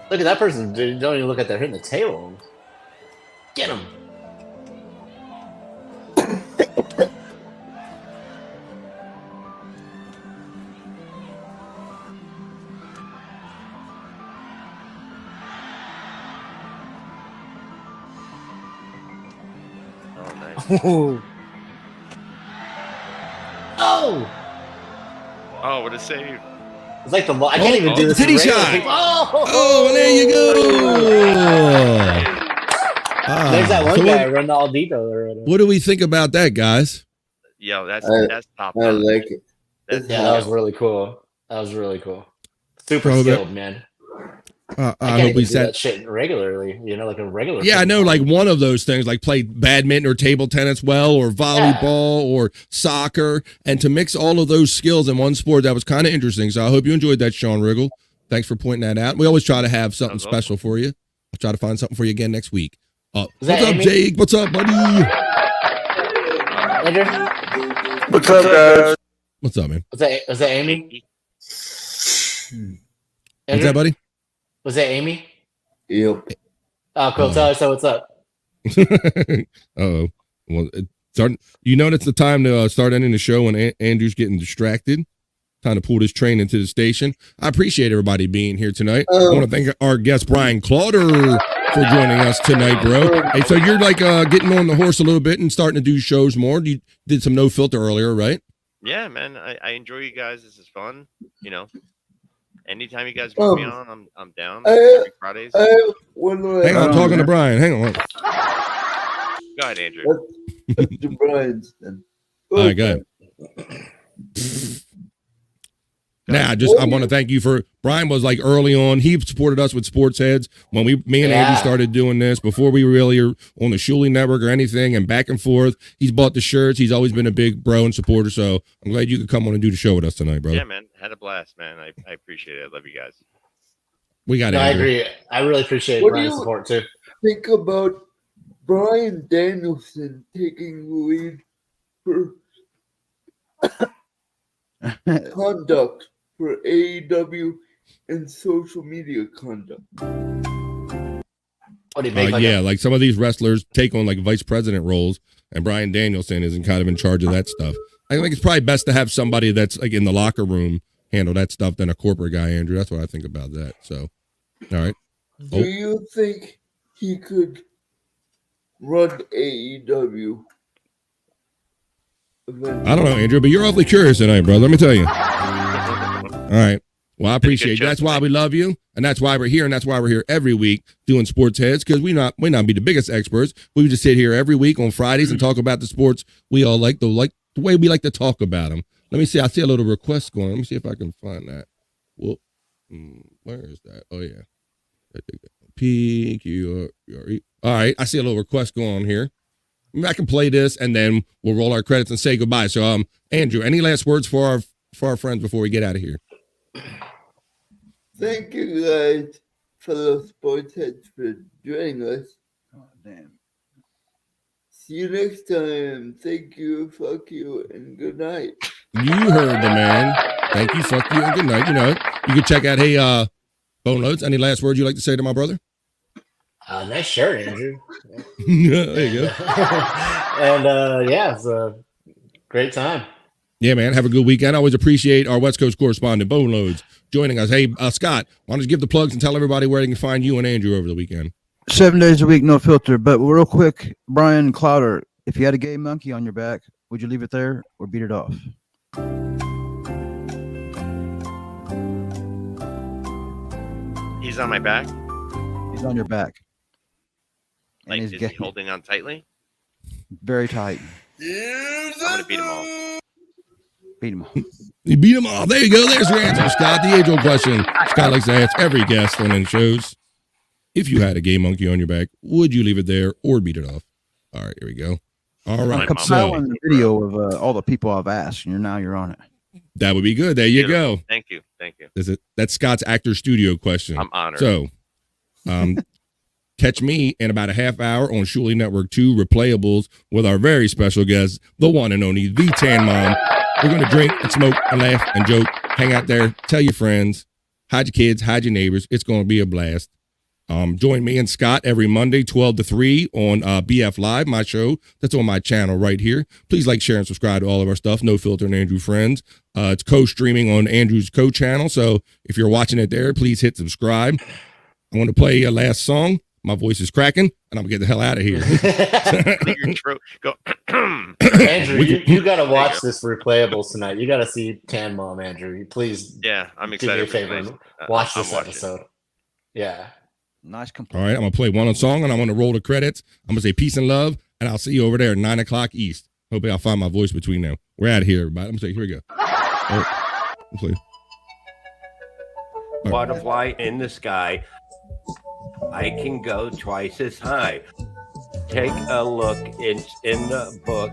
Look at that person. Dude, don't even look at their hitting the table. Get him. oh, nice. Oh! Oh, what a save. It's like I can't even do this. titty in regular shot. people. Oh! Oh, well, there you go. There's that one So guy running all deep over it. what do we think about that, guys? Yo, that's top. I like it. That's Yeah, that was really cool. Super Bro, skilled, man. I I can't hope even we do said. that shit regularly. Like a regular. Yeah, I know, like one of those things, like play badminton or table tennis well, or volleyball or soccer, and to mix all of those skills in one sport, that was kind of interesting. So I hope you enjoyed that, Sean Riggle. Thanks for pointing that out. We always try to have something Sounds awesome. special for you. I'll try to find something for you again next week. Is What's that up, Amy? Jake? What's up, buddy? Andrew? What's up, guys? What's up, man? Was that Amy? What's that, buddy? Was that Amy? Yep. Oh, cool. Tell her so what's up. Uh-oh. Well, you know it's the time to start ending the show when Andrew's getting distracted. Time to pull this train into the station. I appreciate everybody being here tonight. I want to thank our guest, Brian Clauder, for joining us tonight, bro. Hey, so you're like getting on the horse a little bit and starting to do shows more. You did some No Filter earlier, right? Yeah, man. I enjoy you guys. This is fun. You know, anytime you guys want me on, I'm down. Every Fridays. Hang on, I'm talking to Brian. Hang on. Go ahead, Andrew. That's to Brian's then. All right, go ahead. Nah, I want to thank you for Brian was like early on. He supported us with Sports Heads when me and Andy started doing this before we really are on the Shuley Network or anything, and back and forth. He's bought the shirts. He's always been a big bro and supporter. So I'm glad you could come on and do the show with us tonight, brother. Yeah, man. Had a blast, man. I appreciate it. I love you guys. We got it. I agree. I really appreciate Brian's support too. Think about Bryan Danielson taking the lead for conduct for AEW and social media conduct. What do you make? Like some of these wrestlers take on like vice president roles, and Bryan Danielson isn't kind of in charge of that stuff. I think it's probably best to have somebody that's like in the locker room handle that stuff than a corporate guy, Andrew. That's what I think about that. So, all right. Do you think he could run AEW? I don't know, Andrew, but you're awfully curious tonight, brother. Let me tell you. All right. Well, I appreciate you. That's why we love you, and that's why we're here, and that's why we're here every week doing Sports Heads, because we not be the biggest experts. We just sit here every week on Fridays and talk about the sports we all like, the way we like to talk about them. Let me see. I see a little request going. Let me see if I can find that. Well, where is that? Oh yeah. PQRE. All right. I see a little request going on here. I can play this, and then we'll roll our credits and say goodbye. So, Andrew, any last words for our friends before we get out of here? Thank you guys, fellow sports heads, for joining us. Oh, damn. See you next time. Thank you, fuck you, and good night. You heard the man. Thank you, fuck you, and good night. You know it. You can check out, hey, Boneloads. Any last words you'd like to say to my brother? Nice shirt, Andrew. There you go. And it's a great time. Yeah, man. Have a good weekend. I always appreciate our West Coast correspondent, Boneloads, joining us. Hey, Scott, why don't you give the plugs and tell everybody where they can find you and Andrew over the weekend? 7 days a week, no filter. But real quick, Brian Clowder, if you had a gay monkey on your back, would you leave it there or beat it off? He's on my back. He's on your back. And Like, he's is gay. he holding on tightly? Very tight. I'm gonna beat him all. Beat him off. You beat him off. There you go. There's your answer, Scott. The age-old question Scott likes to ask every guest on any shows. If you had a gay monkey on your back, would you leave it there or beat it off? All right, here we go. All right. I'm compiling the video of all the people I've asked, and now you're on it. That would be good. There you go. Thank you. That's Scott's actor studio question. I'm honored. So, catch me in about a half hour on Shuley Network 2 Replayables with our very special guest, the one and only, the Tan Mom. We're going to drink and smoke and laugh and joke, hang out there, tell your friends, hide your kids, hide your neighbors. It's going to be a blast. Join me and Scott every Monday, 12 to 3 on BF Live, my show. That's on my channel right here. Please like, share, and subscribe to all of our stuff. No Filter and Andrew Friends. It's co-streaming on Andrew's co-channel. So if you're watching it there, please hit subscribe. I want to play a last song. My voice is cracking, and I'm going to get the hell out of here. Your throat. Go. Andrew, you got to watch this Replayables tonight. You got to see Tan Mom, Andrew. You please I'm do me excited. a favor and watch this watching. episode. Yeah. Nice All right, I'm going to play one song, and I'm going to roll the credits. I'm going to say peace and love, and I'll see you over there at 9 o'clock East. Hopefully I'll find my voice between now. We're out of here, everybody. I'm going to say, here we go. Let's play. Butterfly in the sky. I can go twice as high. Take a look in the book.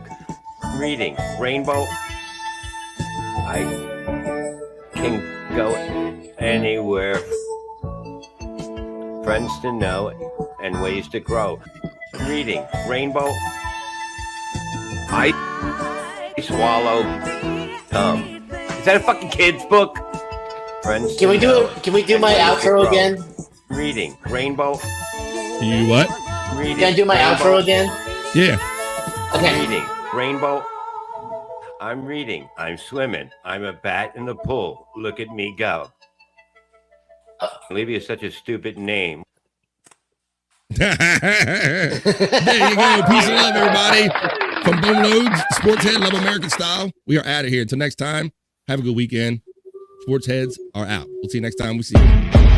Reading Rainbow. I can go anywhere. Friends to know and ways to grow. Reading Rainbow. I swallow Is that a fucking kid's book? friends. Can we to know do my and ways to outro grow. again? Reading Rainbow. You what? Reading. Can I do my Rainbow. outro again? Yeah. Okay. Reading Rainbow. I'm reading. I'm swimming. I'm a bat in the pool. Look at me go. Olivia is such a stupid name. There you go. Peace and love, everybody. From Boneloads, Sports Head, Love American Style. We are out of here. Until next time, have a good weekend. Sports Heads are out. We'll see you next time we see you.